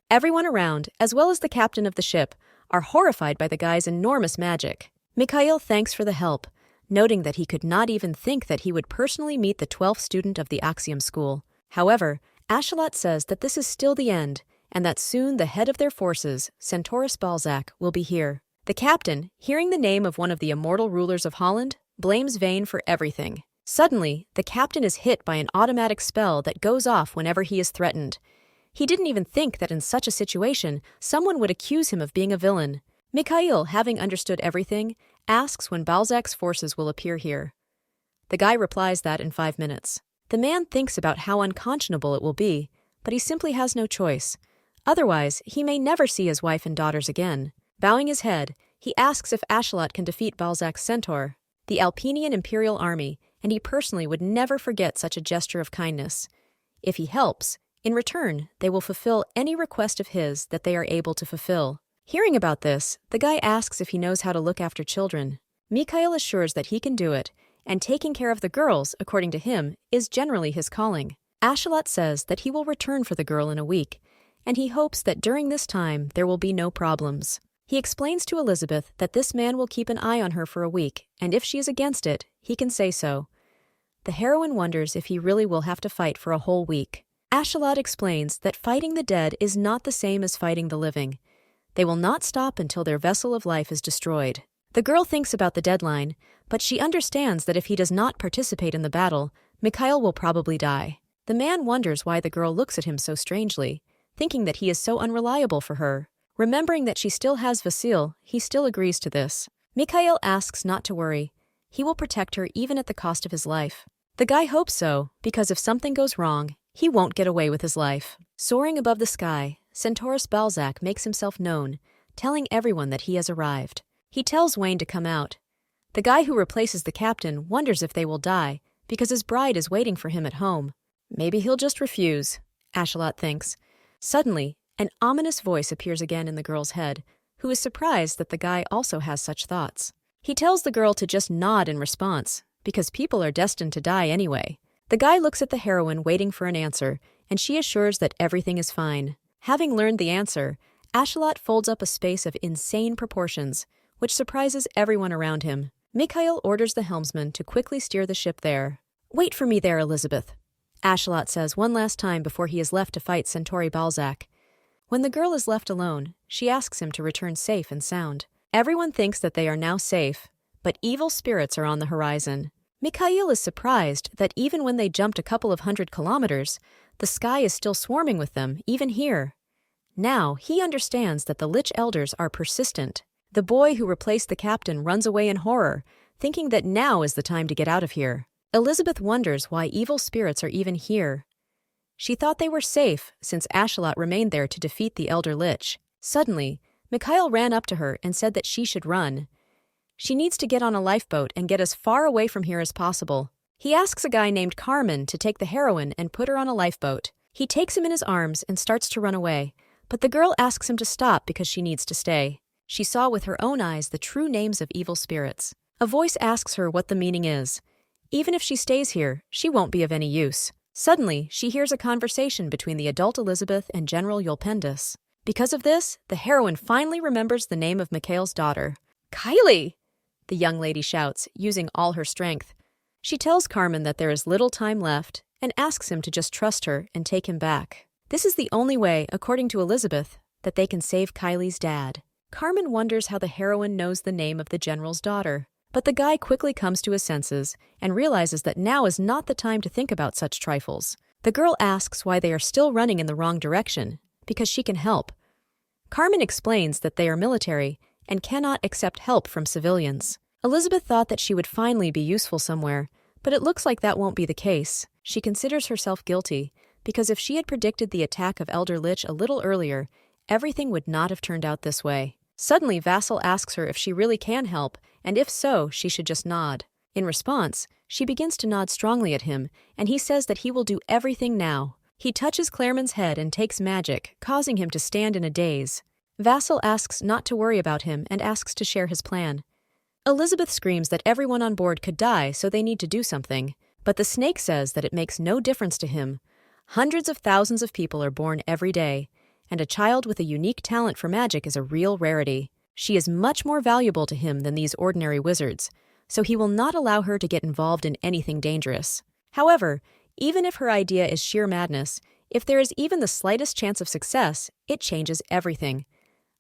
Everyone around, as well as the captain of the ship, are horrified by the guy's enormous magic. Mikhail thanks for the help, noting that he could not even think that he would personally meet the 12th student of the Axiom School. However, Ashalot says that this is still the end, and that soon the head of their forces, Centaurus Balzac, will be here. The captain, hearing the name of one of the immortal rulers of Holland, blames Vane for everything. Suddenly, the captain is hit by an automatic spell that goes off whenever he is threatened. He didn't even think that in such a situation, someone would accuse him of being a villain. Mikhail, having understood everything, asks when Balzac's forces will appear here. The guy replies that in 5 minutes. The man thinks about how unconscionable it will be, but he simply has no choice. Otherwise, he may never see his wife and daughters again. Bowing his head, he asks if Ashalot can defeat Balzac's centaur, the Alpenian Imperial Army, and he personally would never forget such a gesture of kindness. If he helps, in return, they will fulfill any request of his that they are able to fulfill. Hearing about this, the guy asks if he knows how to look after children. Mikhail assures that he can do it, and taking care of the girls, according to him, is generally his calling. Ashalot says that he will return for the girl in a week, and he hopes that during this time there will be no problems. He explains to Elizabeth that this man will keep an eye on her for a week, and if she is against it, he can say so. The heroine wonders if he really will have to fight for a whole week. Ashalot explains that fighting the dead is not the same as fighting the living. They will not stop until their vessel of life is destroyed. The girl thinks about the deadline, but she understands that if he does not participate in the battle, Mikhail will probably die. The man wonders why the girl looks at him so strangely, thinking that he is so unreliable for her. Remembering that she still has Vasil, he still agrees to this. Mikhail asks not to worry. He will protect her even at the cost of his life. The guy hopes so, because if something goes wrong, he won't get away with his life. Soaring above the sky, Centaurus Balzac makes himself known, telling everyone that he has arrived. He tells Wayne to come out. The guy who replaces the captain wonders if they will die because his bride is waiting for him at home. Maybe he'll just refuse, Ashalot thinks. Suddenly, an ominous voice appears again in the girl's head, who is surprised that the guy also has such thoughts. He tells the girl to just nod in response, because people are destined to die anyway. The guy looks at the heroine waiting for an answer, and she assures that everything is fine. Having learned the answer, Ashalot folds up a space of insane proportions, which surprises everyone around him. Mikhail orders the helmsman to quickly steer the ship there. "Wait for me there, Elizabeth," Ashalot says one last time before he is left to fight Centauri Balzac. When the girl is left alone, she asks him to return safe and sound. Everyone thinks that they are now safe, but evil spirits are on the horizon. Mikhail is surprised that even when they jumped a couple of 100 kilometers, the sky is still swarming with them, even here. Now, he understands that the Lich Elders are persistent. The boy who replaced the captain runs away in horror, thinking that now is the time to get out of here. Elizabeth wonders why evil spirits are even here. She thought they were safe, since Ashalot remained there to defeat the Elder Lich. Suddenly, Mikhail ran up to her and said that she should run. She needs to get on a lifeboat and get as far away from here as possible. He asks a guy named Carmen to take the heroine and put her on a lifeboat. He takes him in his arms and starts to run away, but the girl asks him to stop because she needs to stay. She saw with her own eyes the true names of evil spirits. A voice asks her what the meaning is. Even if she stays here, she won't be of any use. Suddenly, she hears a conversation between the adult Elizabeth and General Yulpendus. Because of this, the heroine finally remembers the name of Mikhail's daughter. "Kylie!" the young lady shouts, using all her strength. She tells Carmen that there is little time left and asks him to just trust her and take him back. This is the only way, according to Elizabeth, that they can save Kylie's dad. Carmen wonders how the heroine knows the name of the general's daughter. But the guy quickly comes to his senses and realizes that now is not the time to think about such trifles. The girl asks why they are still running in the wrong direction, because she can help. Carmen explains that they are military and cannot accept help from civilians. Elizabeth thought that she would finally be useful somewhere, but it looks like that won't be the case. She considers herself guilty, because if she had predicted the attack of Elder Lich a little earlier, everything would not have turned out this way. Suddenly, Vassal asks her if she really can help, and if so, she should just nod. In response, she begins to nod strongly at him, and he says that he will do everything now. He touches Clairmon's head and takes magic, causing him to stand in a daze. Vassal asks not to worry about him and asks to share his plan. Elizabeth screams that everyone on board could die, so they need to do something. But the snake says that it makes no difference to him. Hundreds of thousands of people are born every day, and a child with a unique talent for magic is a real rarity. She is much more valuable to him than these ordinary wizards, so he will not allow her to get involved in anything dangerous. However, even if her idea is sheer madness, if there is even the slightest chance of success, it changes everything.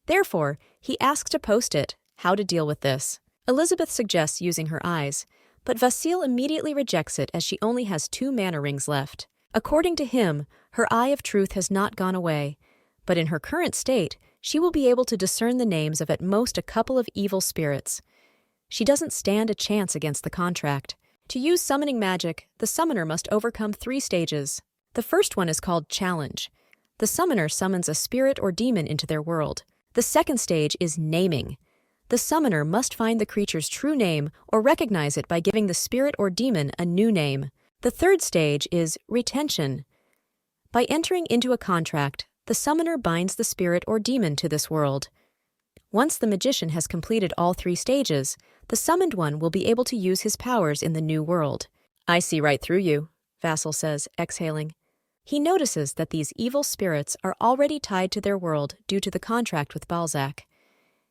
Therefore, he asks to post it, how to deal with this. Elizabeth suggests using her eyes, but Vasil immediately rejects it as she only has 2 mana rings left. According to him, her eye of truth has not gone away, but in her current state, she will be able to discern the names of at most a couple of evil spirits. She doesn't stand a chance against the contract. To use summoning magic, the summoner must overcome 3 stages. The first one is called Challenge. The summoner summons a spirit or demon into their world. The second stage is Naming. The summoner must find the creature's true name or recognize it by giving the spirit or demon a new name. The third stage is Retention. By entering into a contract, the summoner binds the spirit or demon to this world. Once the magician has completed all 3 stages, the summoned one will be able to use his powers in the new world. "I see right through you," Vassal says, exhaling. He notices that these evil spirits are already tied to their world due to the contract with Balzac.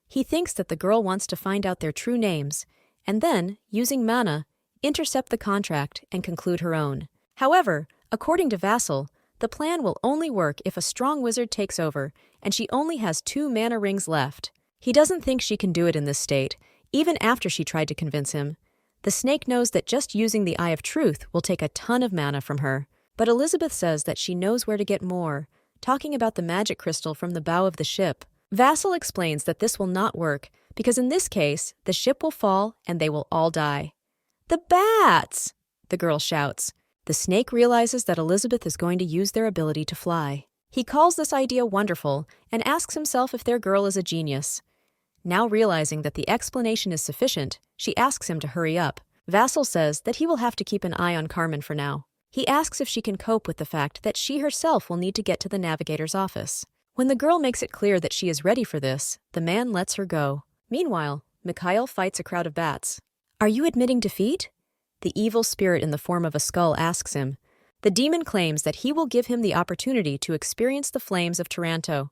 He thinks that the girl wants to find out their true names, and then, using mana, intercept the contract and conclude her own. However, according to Vassal, the plan will only work if a strong wizard takes over, and she only has 2 mana rings left. He doesn't think she can do it in this state, even after she tried to convince him. The snake knows that just using the Eye of Truth will take a ton of mana from her, but Elizabeth says that she knows where to get more, talking about the magic crystal from the bow of the ship. Vassal explains that this will not work, because in this case, the ship will fall and they will all die. "The bats!" the girl shouts. The snake realizes that Elizabeth is going to use their ability to fly. He calls this idea wonderful and asks himself if their girl is a genius. Now realizing that the explanation is sufficient, she asks him to hurry up. Vassal says that he will have to keep an eye on Carmen for now. He asks if she can cope with the fact that she herself will need to get to the navigator's office. When the girl makes it clear that she is ready for this, the man lets her go. Meanwhile, Mikhail fights a crowd of bats. "Are you admitting defeat?" The evil spirit in the form of a skull asks him. The demon claims that he will give him the opportunity to experience the flames of Taranto.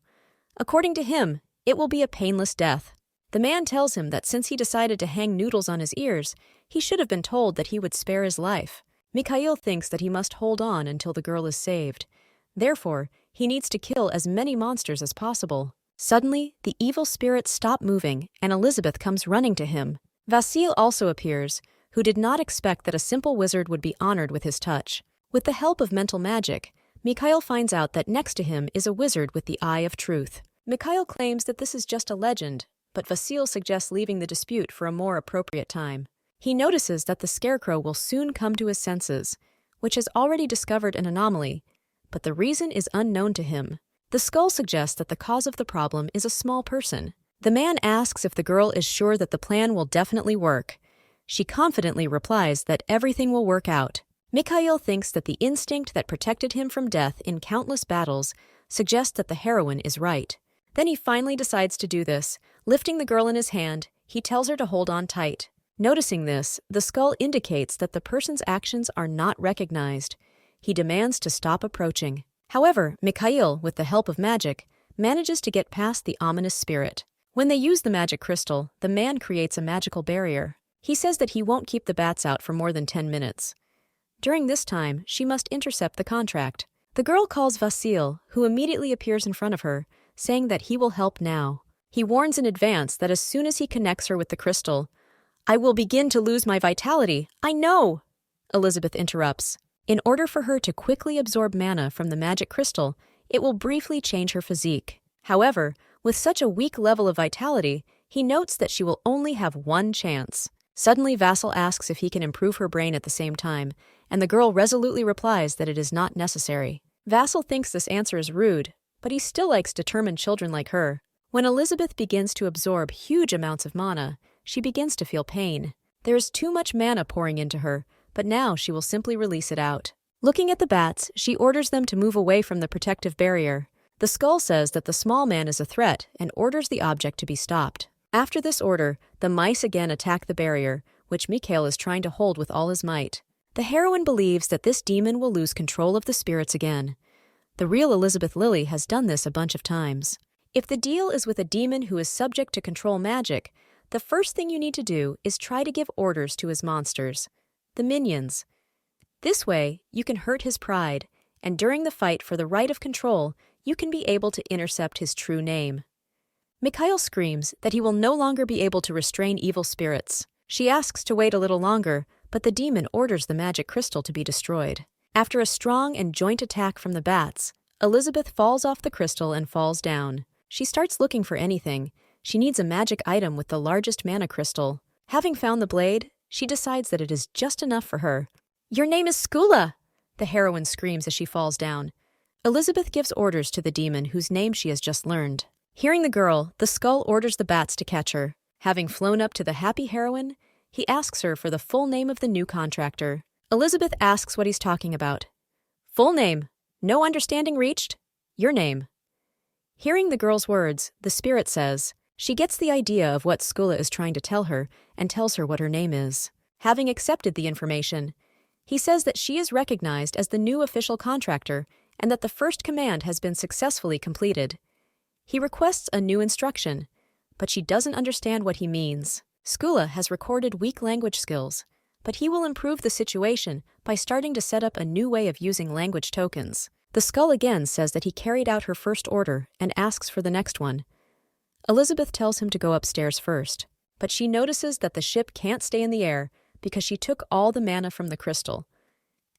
According to him, it will be a painless death. The man tells him that since he decided to hang noodles on his ears, he should have been told that he would spare his life. Mikhail thinks that he must hold on until the girl is saved. Therefore, he needs to kill as many monsters as possible. Suddenly, the evil spirits stop moving, and Elizabeth comes running to him. Vasil also appears, who did not expect that a simple wizard would be honored with his touch. With the help of mental magic, Mikhail finds out that next to him is a wizard with the Eye of Truth. Mikhail claims that this is just a legend, but Vasil suggests leaving the dispute for a more appropriate time. He notices that the scarecrow will soon come to his senses, which has already discovered an anomaly, but the reason is unknown to him. The skull suggests that the cause of the problem is a small person. The man asks if the girl is sure that the plan will definitely work. She confidently replies that everything will work out. Mikhail thinks that the instinct that protected him from death in countless battles suggests that the heroine is right. Then he finally decides to do this. Lifting the girl in his hand, he tells her to hold on tight. Noticing this, the skull indicates that the person's actions are not recognized. He demands to stop approaching. However, Mikhail, with the help of magic, manages to get past the ominous spirit. When they use the magic crystal, the man creates a magical barrier. He says that he won't keep the bats out for more than 10 minutes. During this time, she must intercept the contract. The girl calls Vasil, who immediately appears in front of her, saying that he will help now. He warns in advance that as soon as he connects her with the crystal, "I will begin to lose my vitality, I know!" Elizabeth interrupts. In order for her to quickly absorb mana from the magic crystal, it will briefly change her physique. However, with such a weak level of vitality, he notes that she will only have one chance. Suddenly, Vassal asks if he can improve her brain at the same time, and the girl resolutely replies that it is not necessary. Vassal thinks this answer is rude, but he still likes determined children like her. When Elizabeth begins to absorb huge amounts of mana, she begins to feel pain. There is too much mana pouring into her, but now she will simply release it out. Looking at the bats, she orders them to move away from the protective barrier. The skull says that the small man is a threat and orders the object to be stopped. After this order, the mice again attack the barrier, which Mikhail is trying to hold with all his might. The heroine believes that this demon will lose control of the spirits again. The real Elizabeth Lilly has done this a bunch of times. If the deal is with a demon who is subject to control magic, the first thing you need to do is try to give orders to his monsters, the minions. This way, you can hurt his pride, and during the fight for the right of control, you can be able to intercept his true name. Mikhail screams that he will no longer be able to restrain evil spirits. She asks to wait a little longer, but the demon orders the magic crystal to be destroyed. After a strong and joint attack from the bats, Elizabeth falls off the crystal and falls down. She starts looking for anything. She needs a magic item with the largest mana crystal. Having found the blade, she decides that it is just enough for her. "Your name is Skula!" the heroine screams as she falls down. Elizabeth gives orders to the demon whose name she has just learned. Hearing the girl, the skull orders the bats to catch her. Having flown up to the happy heroine, he asks her for the full name of the new contractor. Elizabeth asks what he's talking about. "Full name. No understanding reached? Your name." Hearing the girl's words, the spirit says, she gets the idea of what Skula is trying to tell her and tells her what her name is. Having accepted the information, he says that she is recognized as the new official contractor and that the first command has been successfully completed. He requests a new instruction, but she doesn't understand what he means. Skula has recorded weak language skills, but he will improve the situation by starting to set up a new way of using language tokens. The skull again says that he carried out her first order and asks for the next one. Elizabeth tells him to go upstairs first, but she notices that the ship can't stay in the air because she took all the mana from the crystal.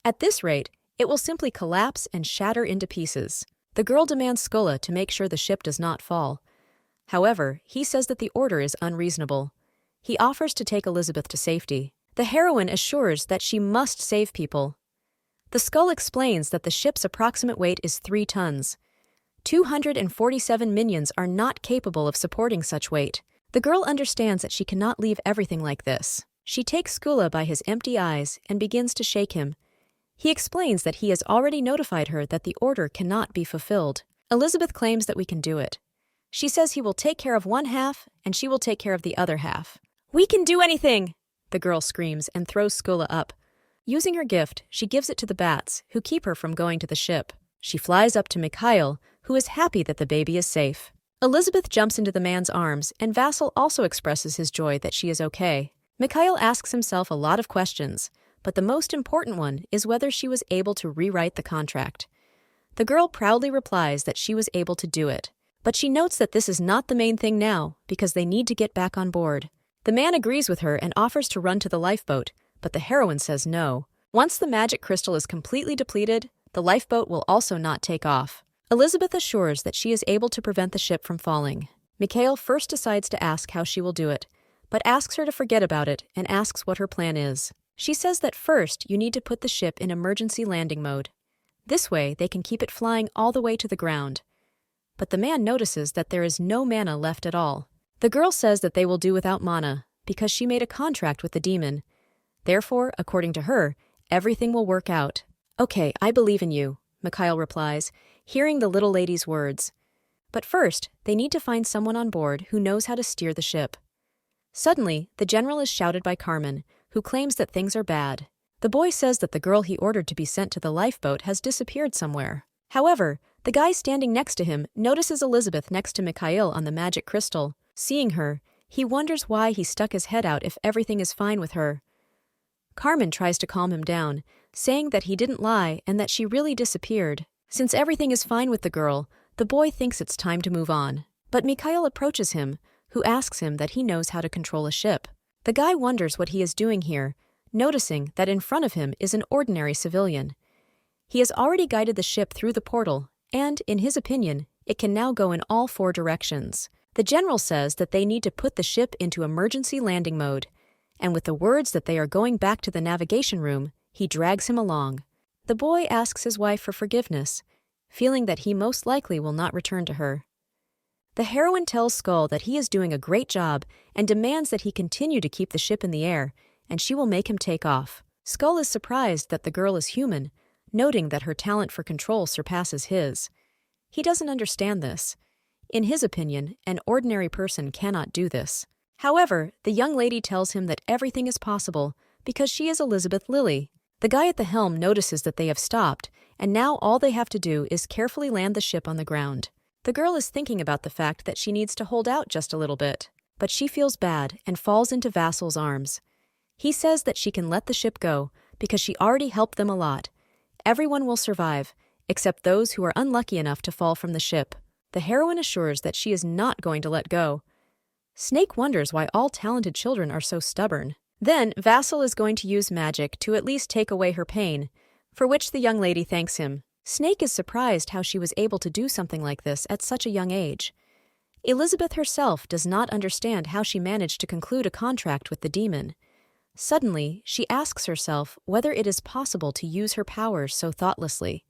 At this rate, it will simply collapse and shatter into pieces. The girl demands Skula to make sure the ship does not fall. However, he says that the order is unreasonable. He offers to take Elizabeth to safety. The heroine assures that she must save people. The skull explains that the ship's approximate weight is 3 tons. 247 minions are not capable of supporting such weight. The girl understands that she cannot leave everything like this. She takes Skula by his empty eyes and begins to shake him. He explains that he has already notified her that the order cannot be fulfilled. Elizabeth claims that we can do it. She says he will take care of one half and she will take care of the other half. "We can do anything!" the girl screams and throws Skula up. Using her gift, she gives it to the bats, who keep her from going to the ship. She flies up to Mikhail, who is happy that the baby is safe. Elizabeth jumps into the man's arms, and Vasil also expresses his joy that she is okay. Mikhail asks himself a lot of questions, but the most important one is whether she was able to rewrite the contract. The girl proudly replies that she was able to do it, but she notes that this is not the main thing now because they need to get back on board. The man agrees with her and offers to run to the lifeboat, but the heroine says no. Once the magic crystal is completely depleted, the lifeboat will also not take off. Elizabeth assures that she is able to prevent the ship from falling. Mikhail first decides to ask how she will do it, but asks her to forget about it and asks what her plan is. She says that first you need to put the ship in emergency landing mode. This way they can keep it flying all the way to the ground. But the man notices that there is no mana left at all. The girl says that they will do without mana because she made a contract with the demon. Therefore, according to her, everything will work out. "Okay, I believe in you," Mikhail replies, hearing the little lady's words. But first, they need to find someone on board who knows how to steer the ship. Suddenly, the general is shouted by Carmen, who claims that things are bad. The boy says that the girl he ordered to be sent to the lifeboat has disappeared somewhere. However, the guy standing next to him notices Elizabeth next to Mikhail on the magic crystal. Seeing her, he wonders why he stuck his head out if everything is fine with her. Carmen tries to calm him down, saying that he didn't lie and that she really disappeared. Since everything is fine with the girl, the boy thinks it's time to move on. But Mikhail approaches him, who asks him that he knows how to control a ship. The guy wonders what he is doing here, noticing that in front of him is an ordinary civilian. He has already guided the ship through the portal, and, in his opinion, it can now go in all 4 directions. The general says that they need to put the ship into emergency landing mode, and with the words that they are going back to the navigation room, he drags him along. The boy asks his wife for forgiveness, feeling that he most likely will not return to her. The heroine tells Skull that he is doing a great job and demands that he continue to keep the ship in the air, and she will make him take off. Skull is surprised that the girl is human, noting that her talent for control surpasses his. He doesn't understand this. In his opinion, an ordinary person cannot do this. However, the young lady tells him that everything is possible because she is Elizabeth Lilly. The guy at the helm notices that they have stopped, and now all they have to do is carefully land the ship on the ground. The girl is thinking about the fact that she needs to hold out just a little bit, but she feels bad and falls into Vasil's arms. He says that she can let the ship go because she already helped them a lot. Everyone will survive, except those who are unlucky enough to fall from the ship. The heroine assures that she is not going to let go. Snake wonders why all talented children are so stubborn. Then, Vasil is going to use magic to at least take away her pain, for which the young lady thanks him. Snake is surprised how she was able to do something like this at such a young age. Elizabeth herself does not understand how she managed to conclude a contract with the demon. Suddenly, she asks herself whether it is possible to use her powers so thoughtlessly.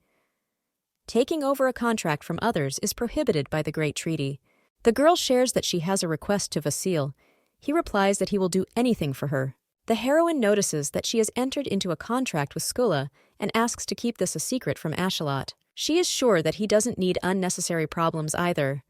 Taking over a contract from others is prohibited by the Great Treaty. The girl shares that she has a request to Vasil. He replies that he will do anything for her. The heroine notices that she has entered into a contract with Skula and asks to keep this a secret from Ashalot. She is sure that he doesn't need unnecessary problems either.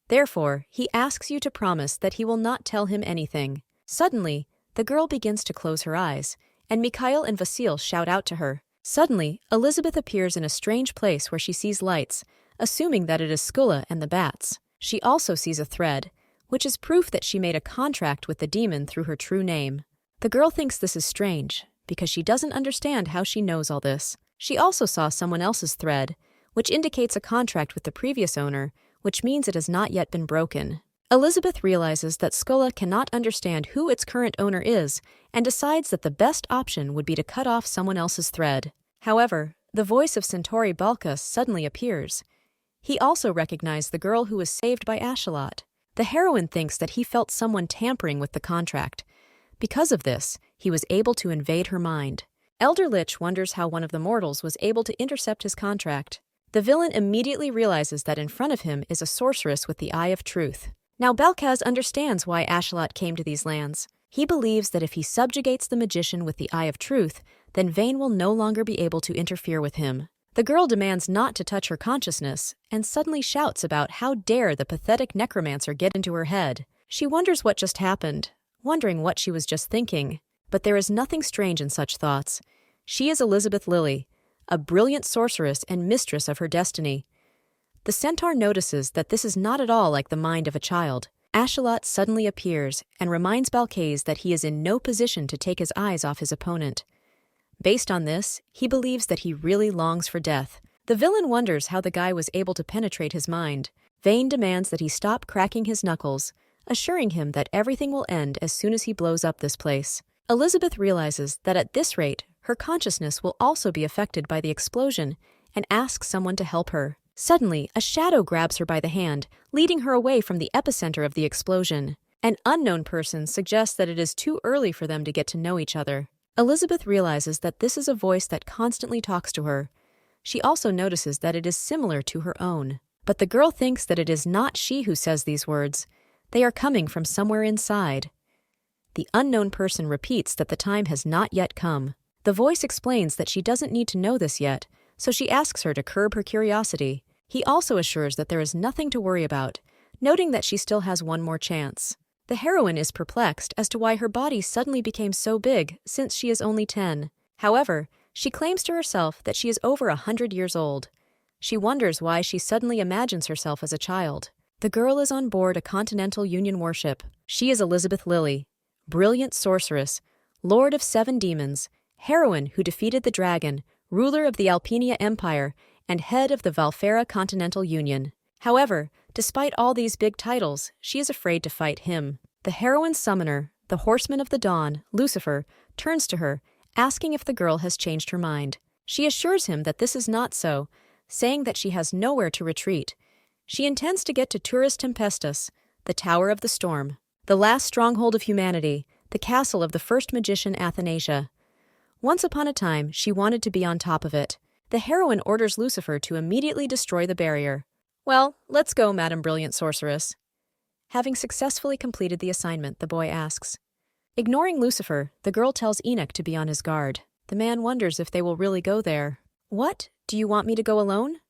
Therefore, he asks you to promise that he will not tell him anything. Suddenly, the girl begins to close her eyes, and Mikhail and Vasil shout out to her. Suddenly, Elizabeth appears in a strange place where she sees lights, assuming that it is Skula and the bats. She also sees a thread, which is proof that she made a contract with the demon through her true name. The girl thinks this is strange, because she doesn't understand how she knows all this. She also saw someone else's thread, which indicates a contract with the previous owner, which means it has not yet been broken. Elizabeth realizes that Skula cannot understand who its current owner is and decides that the best option would be to cut off someone else's thread. However, the voice of Centauri Balkas suddenly appears. He also recognized the girl who was saved by Ashalot. The heroine thinks that he felt someone tampering with the contract. Because of this, he was able to invade her mind. Elder Lich wonders how one of the mortals was able to intercept his contract. The villain immediately realizes that in front of him is a sorceress with the Eye of Truth. Now Balkaz understands why Ashalot came to these lands. He believes that if he subjugates the magician with the Eye of Truth, then Vane will no longer be able to interfere with him. The girl demands not to touch her consciousness, and suddenly shouts about how dare the pathetic necromancer get into her head. She wonders what just happened, wondering what she was just thinking. But there is nothing strange in such thoughts. She is Elizabeth Lilly, a brilliant sorceress and mistress of her destiny. The centaur notices that this is not at all like the mind of a child. Ashalot suddenly appears and reminds Balkaz that he is in no position to take his eyes off his opponent. Based on this, he believes that he really longs for death. The villain wonders how the guy was able to penetrate his mind. Vane demands that he stop cracking his knuckles, assuring him that everything will end as soon as he blows up this place. Elizabeth realizes that at this rate, her consciousness will also be affected by the explosion and asks someone to help her. Suddenly, a shadow grabs her by the hand, leading her away from the epicenter of the explosion. An unknown person suggests that it is too early for them to get to know each other. Elizabeth realizes that this is a voice that constantly talks to her. She also notices that it is similar to her own. But the girl thinks that it is not she who says these words. They are coming from somewhere inside. The unknown person repeats that the time has not yet come. The voice explains that she doesn't need to know this yet, so she asks her to curb her curiosity. He also assures that there is nothing to worry about, noting that she still has one more chance. The heroine is perplexed as to why her body suddenly became so big since she is only 10. However, she claims to herself that she is over 100 years old. She wonders why she suddenly imagines herself as a child. The girl is on board a Continental Union warship. She is Elizabeth Lilly, brilliant sorceress, lord of 7 demons, heroine who defeated the dragon, ruler of the Alpenia Empire, and head of the Valfera Continental Union. However, despite all these big titles, she is afraid to fight him. The heroine's summoner, the horseman of the dawn, Lucifer, turns to her, asking if the girl has changed her mind. She assures him that this is not so, saying that she has nowhere to retreat. She intends to get to Turris Tempestus, the Tower of the Storm, the last stronghold of humanity, the castle of the first magician Athanasia. Once upon a time, she wanted to be on top of it. The heroine orders Lucifer to immediately destroy the barrier. "Well, let's go, Madam Brilliant Sorceress." Having successfully completed the assignment, the boy asks. Ignoring Lucifer, the girl tells Enoch to be on his guard. The man wonders if they will really go there. "What? Do you want me to go alone?"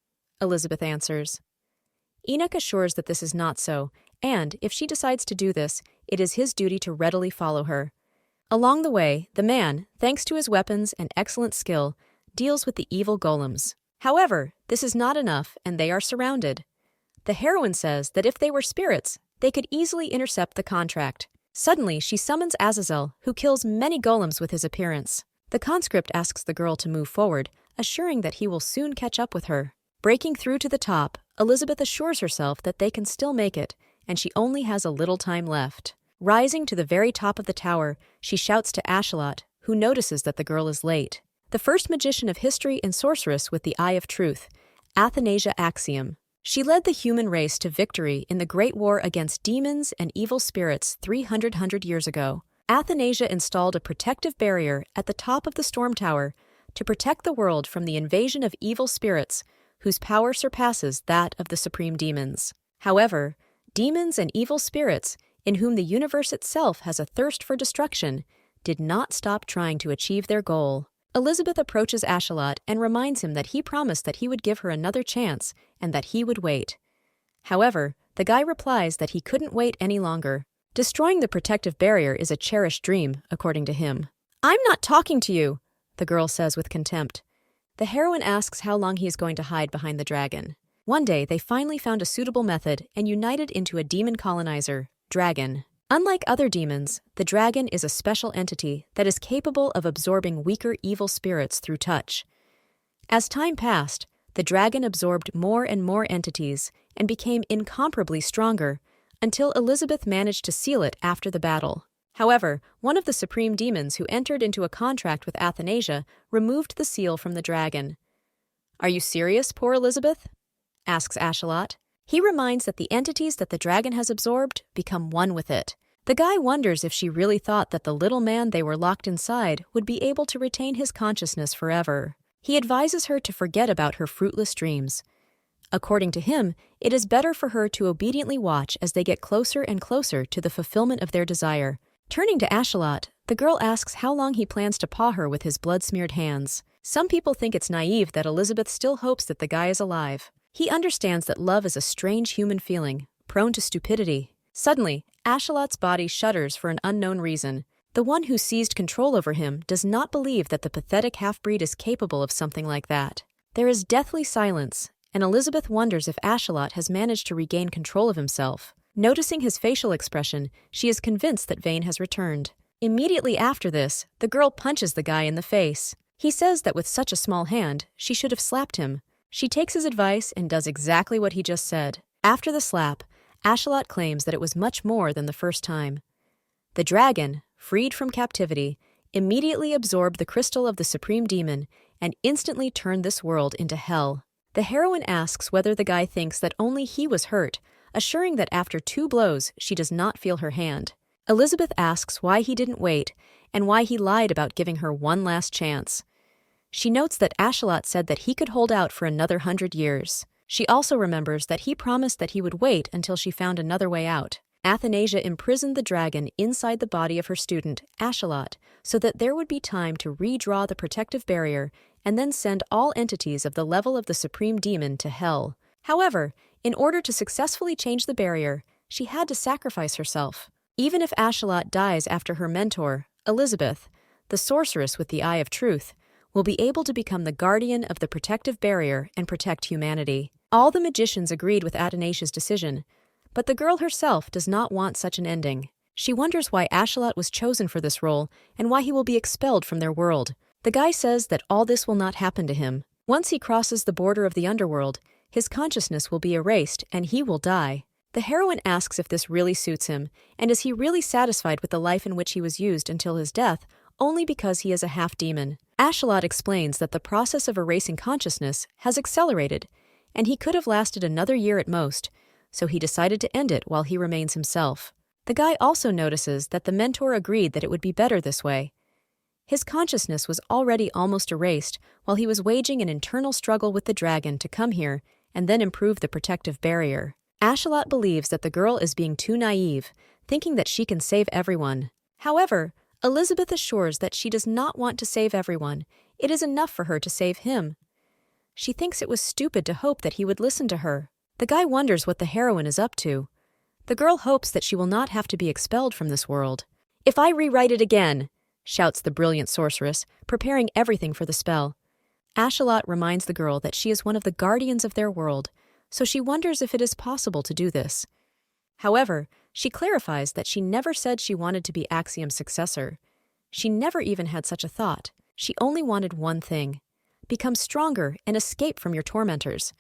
Elizabeth answers. Enoch assures that this is not so, and if she decides to do this, it is his duty to readily follow her. Along the way, the man, thanks to his weapons and excellent skill, deals with the evil golems. However, this is not enough, and they are surrounded. The heroine says that if they were spirits, they could easily intercept the contract. Suddenly, she summons Azazel, who kills many golems with his appearance. The conscript asks the girl to move forward, assuring that he will soon catch up with her. Breaking through to the top, Elizabeth assures herself that they can still make it, and she only has a little time left. Rising to the very top of the tower, she shouts to Ashalot, who notices that the girl is late. The first magician of history and sorceress with the Eye of Truth, Athanasia Axiom. She led the human race to victory in the Great War against demons and evil spirits 300 years ago. Athanasia installed a protective barrier at the top of the storm tower to protect the world from the invasion of evil spirits, whose power surpasses that of the supreme demons. However, demons and evil spirits, in whom the universe itself has a thirst for destruction, did not stop trying to achieve their goal. Elizabeth approaches Ashalot and reminds him that he promised that he would give her another chance and that he would wait. However, the guy replies that he couldn't wait any longer. Destroying the protective barrier is a cherished dream, according to him. "I'm not talking to you," the girl says with contempt. The heroine asks how long he is going to hide behind the dragon. One day, they finally found a suitable method and united into a demon colonizer, Dragon. Unlike other demons, the dragon is a special entity that is capable of absorbing weaker evil spirits through touch. As time passed, the dragon absorbed more and more entities and became incomparably stronger until Elizabeth managed to seal it after the battle. However, one of the supreme demons who entered into a contract with Athanasia removed the seal from the dragon. "Are you serious, poor Elizabeth?" asks Ashalot. He reminds that the entities that the dragon has absorbed become one with it. The guy wonders if she really thought that the little man they were locked inside would be able to retain his consciousness forever. He advises her to forget about her fruitless dreams. According to him, it is better for her to obediently watch as they get closer and closer to the fulfillment of their desire. Turning to Ashalot, the girl asks how long he plans to paw her with his blood-smeared hands. Some people think it's naive that Elizabeth still hopes that the guy is alive. He understands that love is a strange human feeling, prone to stupidity. Suddenly, Ashalot's body shudders for an unknown reason. The one who seized control over him does not believe that the pathetic half-breed is capable of something like that. There is deathly silence, and Elizabeth wonders if Ashalot has managed to regain control of himself. Noticing his facial expression, she is convinced that Vane has returned. Immediately after this, the girl punches the guy in the face. He says that with such a small hand, she should have slapped him. She takes his advice and does exactly what he just said. After the slap, Ashalot claims that it was much more than the first time. The dragon, freed from captivity, immediately absorbed the crystal of the supreme demon and instantly turned this world into hell. The heroine asks whether the guy thinks that only he was hurt, assuring that after 2 blows she does not feel her hand. Elizabeth asks why he didn't wait and why he lied about giving her one last chance. She notes that Ashalot said that he could hold out for another 100 years. She also remembers that he promised that he would wait until she found another way out. Athanasia imprisoned the dragon inside the body of her student, Ashalot, so that there would be time to redraw the protective barrier and then send all entities of the level of the supreme demon to hell. However, in order to successfully change the barrier, she had to sacrifice herself. Even if Ashalot dies after her mentor, Elizabeth, the sorceress with the Eye of Truth, will be able to become the guardian of the protective barrier and protect humanity. All the magicians agreed with Athanasia's decision, but the girl herself does not want such an ending. She wonders why Ashalot was chosen for this role and why he will be expelled from their world. The guy says that all this will not happen to him. Once he crosses the border of the underworld, his consciousness will be erased and he will die. The heroine asks if this really suits him, and is he really satisfied with the life in which he was used until his death, only because he is a half-demon. Ashalot explains that the process of erasing consciousness has accelerated, and he could have lasted another year at most, so he decided to end it while he remains himself. The guy also notices that the mentor agreed that it would be better this way. His consciousness was already almost erased while he was waging an internal struggle with the dragon to come here and then improve the protective barrier. Ashalot believes that the girl is being too naive, thinking that she can save everyone. However, Elizabeth assures that she does not want to save everyone. It is enough for her to save him. She thinks it was stupid to hope that he would listen to her. The guy wonders what the heroine is up to. The girl hopes that she will not have to be expelled from this world. "If I rewrite it again," shouts the brilliant sorceress, preparing everything for the spell. Ashalot reminds the girl that she is one of the guardians of their world, so she wonders if it is possible to do this. However, she clarifies that she never said she wanted to be Axiom's successor. She never even had such a thought. She only wanted one thing: become stronger and escape from your tormentors.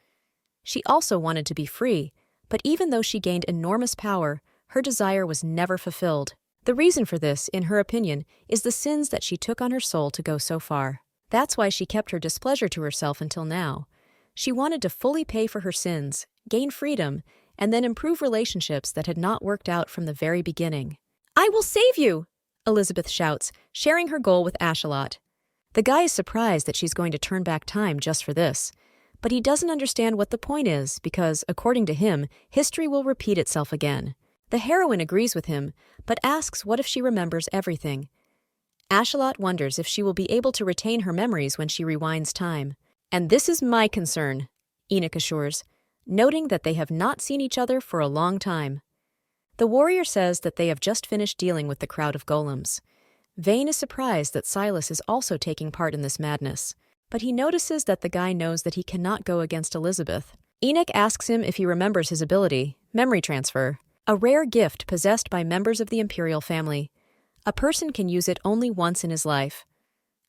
She also wanted to be free, but even though she gained enormous power, her desire was never fulfilled. The reason for this, in her opinion, is the sins that she took on her soul to go so far. That's why she kept her displeasure to herself until now. She wanted to fully pay for her sins, gain freedom, and then improve relationships that had not worked out from the very beginning. "I will save you!" Elizabeth shouts, sharing her goal with Ashalot. The guy is surprised that she's going to turn back time just for this, but he doesn't understand what the point is because, according to him, history will repeat itself again. The heroine agrees with him, but asks what if she remembers everything. Ashalot wonders if she will be able to retain her memories when she rewinds time. "And this is my concern," Enoch assures, noting that they have not seen each other for a long time. The warrior says that they have just finished dealing with the crowd of golems. Vane is surprised that Silas is also taking part in this madness, but he notices that the guy knows that he cannot go against Elizabeth. Enoch asks him if he remembers his ability, memory transfer, a rare gift possessed by members of the imperial family. A person can use it only once in his life.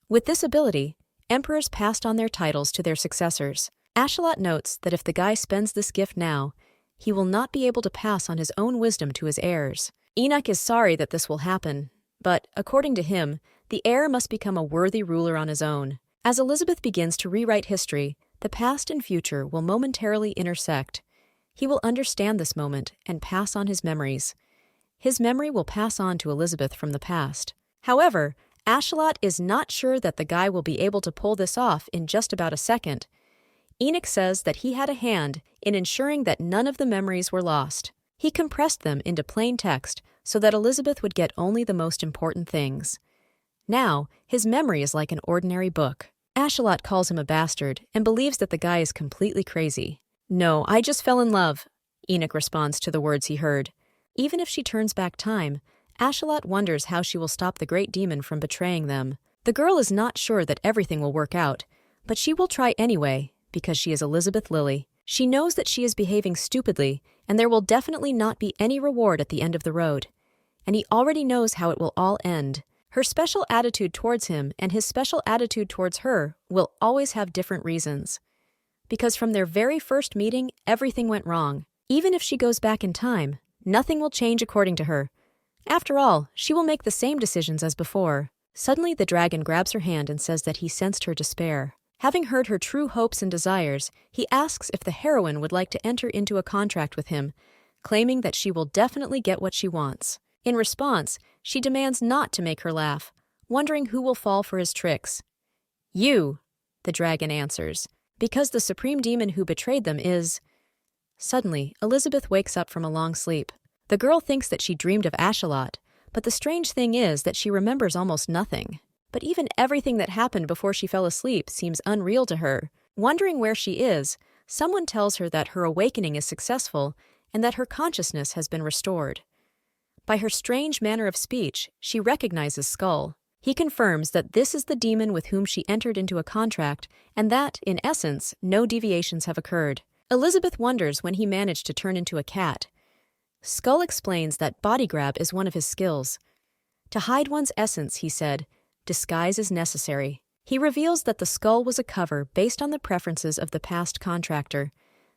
With this ability, emperors passed on their titles to their successors. Ashalot notes that if the guy spends this gift now, he will not be able to pass on his own wisdom to his heirs. Enoch is sorry that this will happen, but, according to him, the heir must become a worthy ruler on his own. As Elizabeth begins to rewrite history, the past and future will momentarily intersect. He will understand this moment and pass on his memories. His memory will pass on to Elizabeth from the past. However, Ashalot is not sure that the guy will be able to pull this off in just about a second. Enoch says that he had a hand in ensuring that none of the memories were lost. He compressed them into plain text so that Elizabeth would get only the most important things. Now, his memory is like an ordinary book. Ashalot calls him a bastard and believes that the guy is completely crazy. "No, I just fell in love," Enoch responds to the words he heard. Even if she turns back time, Ashalot wonders how she will stop the great demon from betraying them. The girl is not sure that everything will work out, but she will try anyway because she is Elizabeth Lilly. She knows that she is behaving stupidly, and there will definitely not be any reward at the end of the road. And he already knows how it will all end. Her special attitude towards him and his special attitude towards her will always have different reasons. Because from their very first meeting, everything went wrong. Even if she goes back in time, nothing will change according to her. After all, she will make the same decisions as before. Suddenly the dragon grabs her hand and says that he sensed her despair. Having heard her true hopes and desires, he asks if the heroine would like to enter into a contract with him, claiming that she will definitely get what she wants. In response, she demands not to make her laugh, wondering who will fall for his tricks. "You," the dragon answers, because the supreme demon who betrayed them is... Suddenly, Elizabeth wakes up from a long sleep. The girl thinks that she dreamed of Ashalot, but the strange thing is that she remembers almost nothing. But even everything that happened before she fell asleep seems unreal to her. Wondering where she is, someone tells her that her awakening is successful and that her consciousness has been restored. By her strange manner of speech, she recognizes Skull. He confirms that this is the demon with whom she entered into a contract and that, in essence, no deviations have occurred. Elizabeth wonders when he managed to turn into a cat. Skull explains that body grab is one of his skills. To hide one's essence, he said, disguise is necessary. He reveals that the skull was a cover based on the preferences of the past contractor.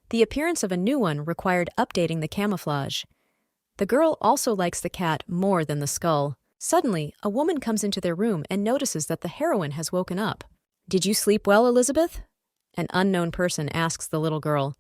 The appearance of a new one required updating the camouflage. The girl also likes the cat more than the skull. Suddenly, a woman comes into their room and notices that the heroine has woken up. "Did you sleep well, Elizabeth?" An unknown person asks the little girl.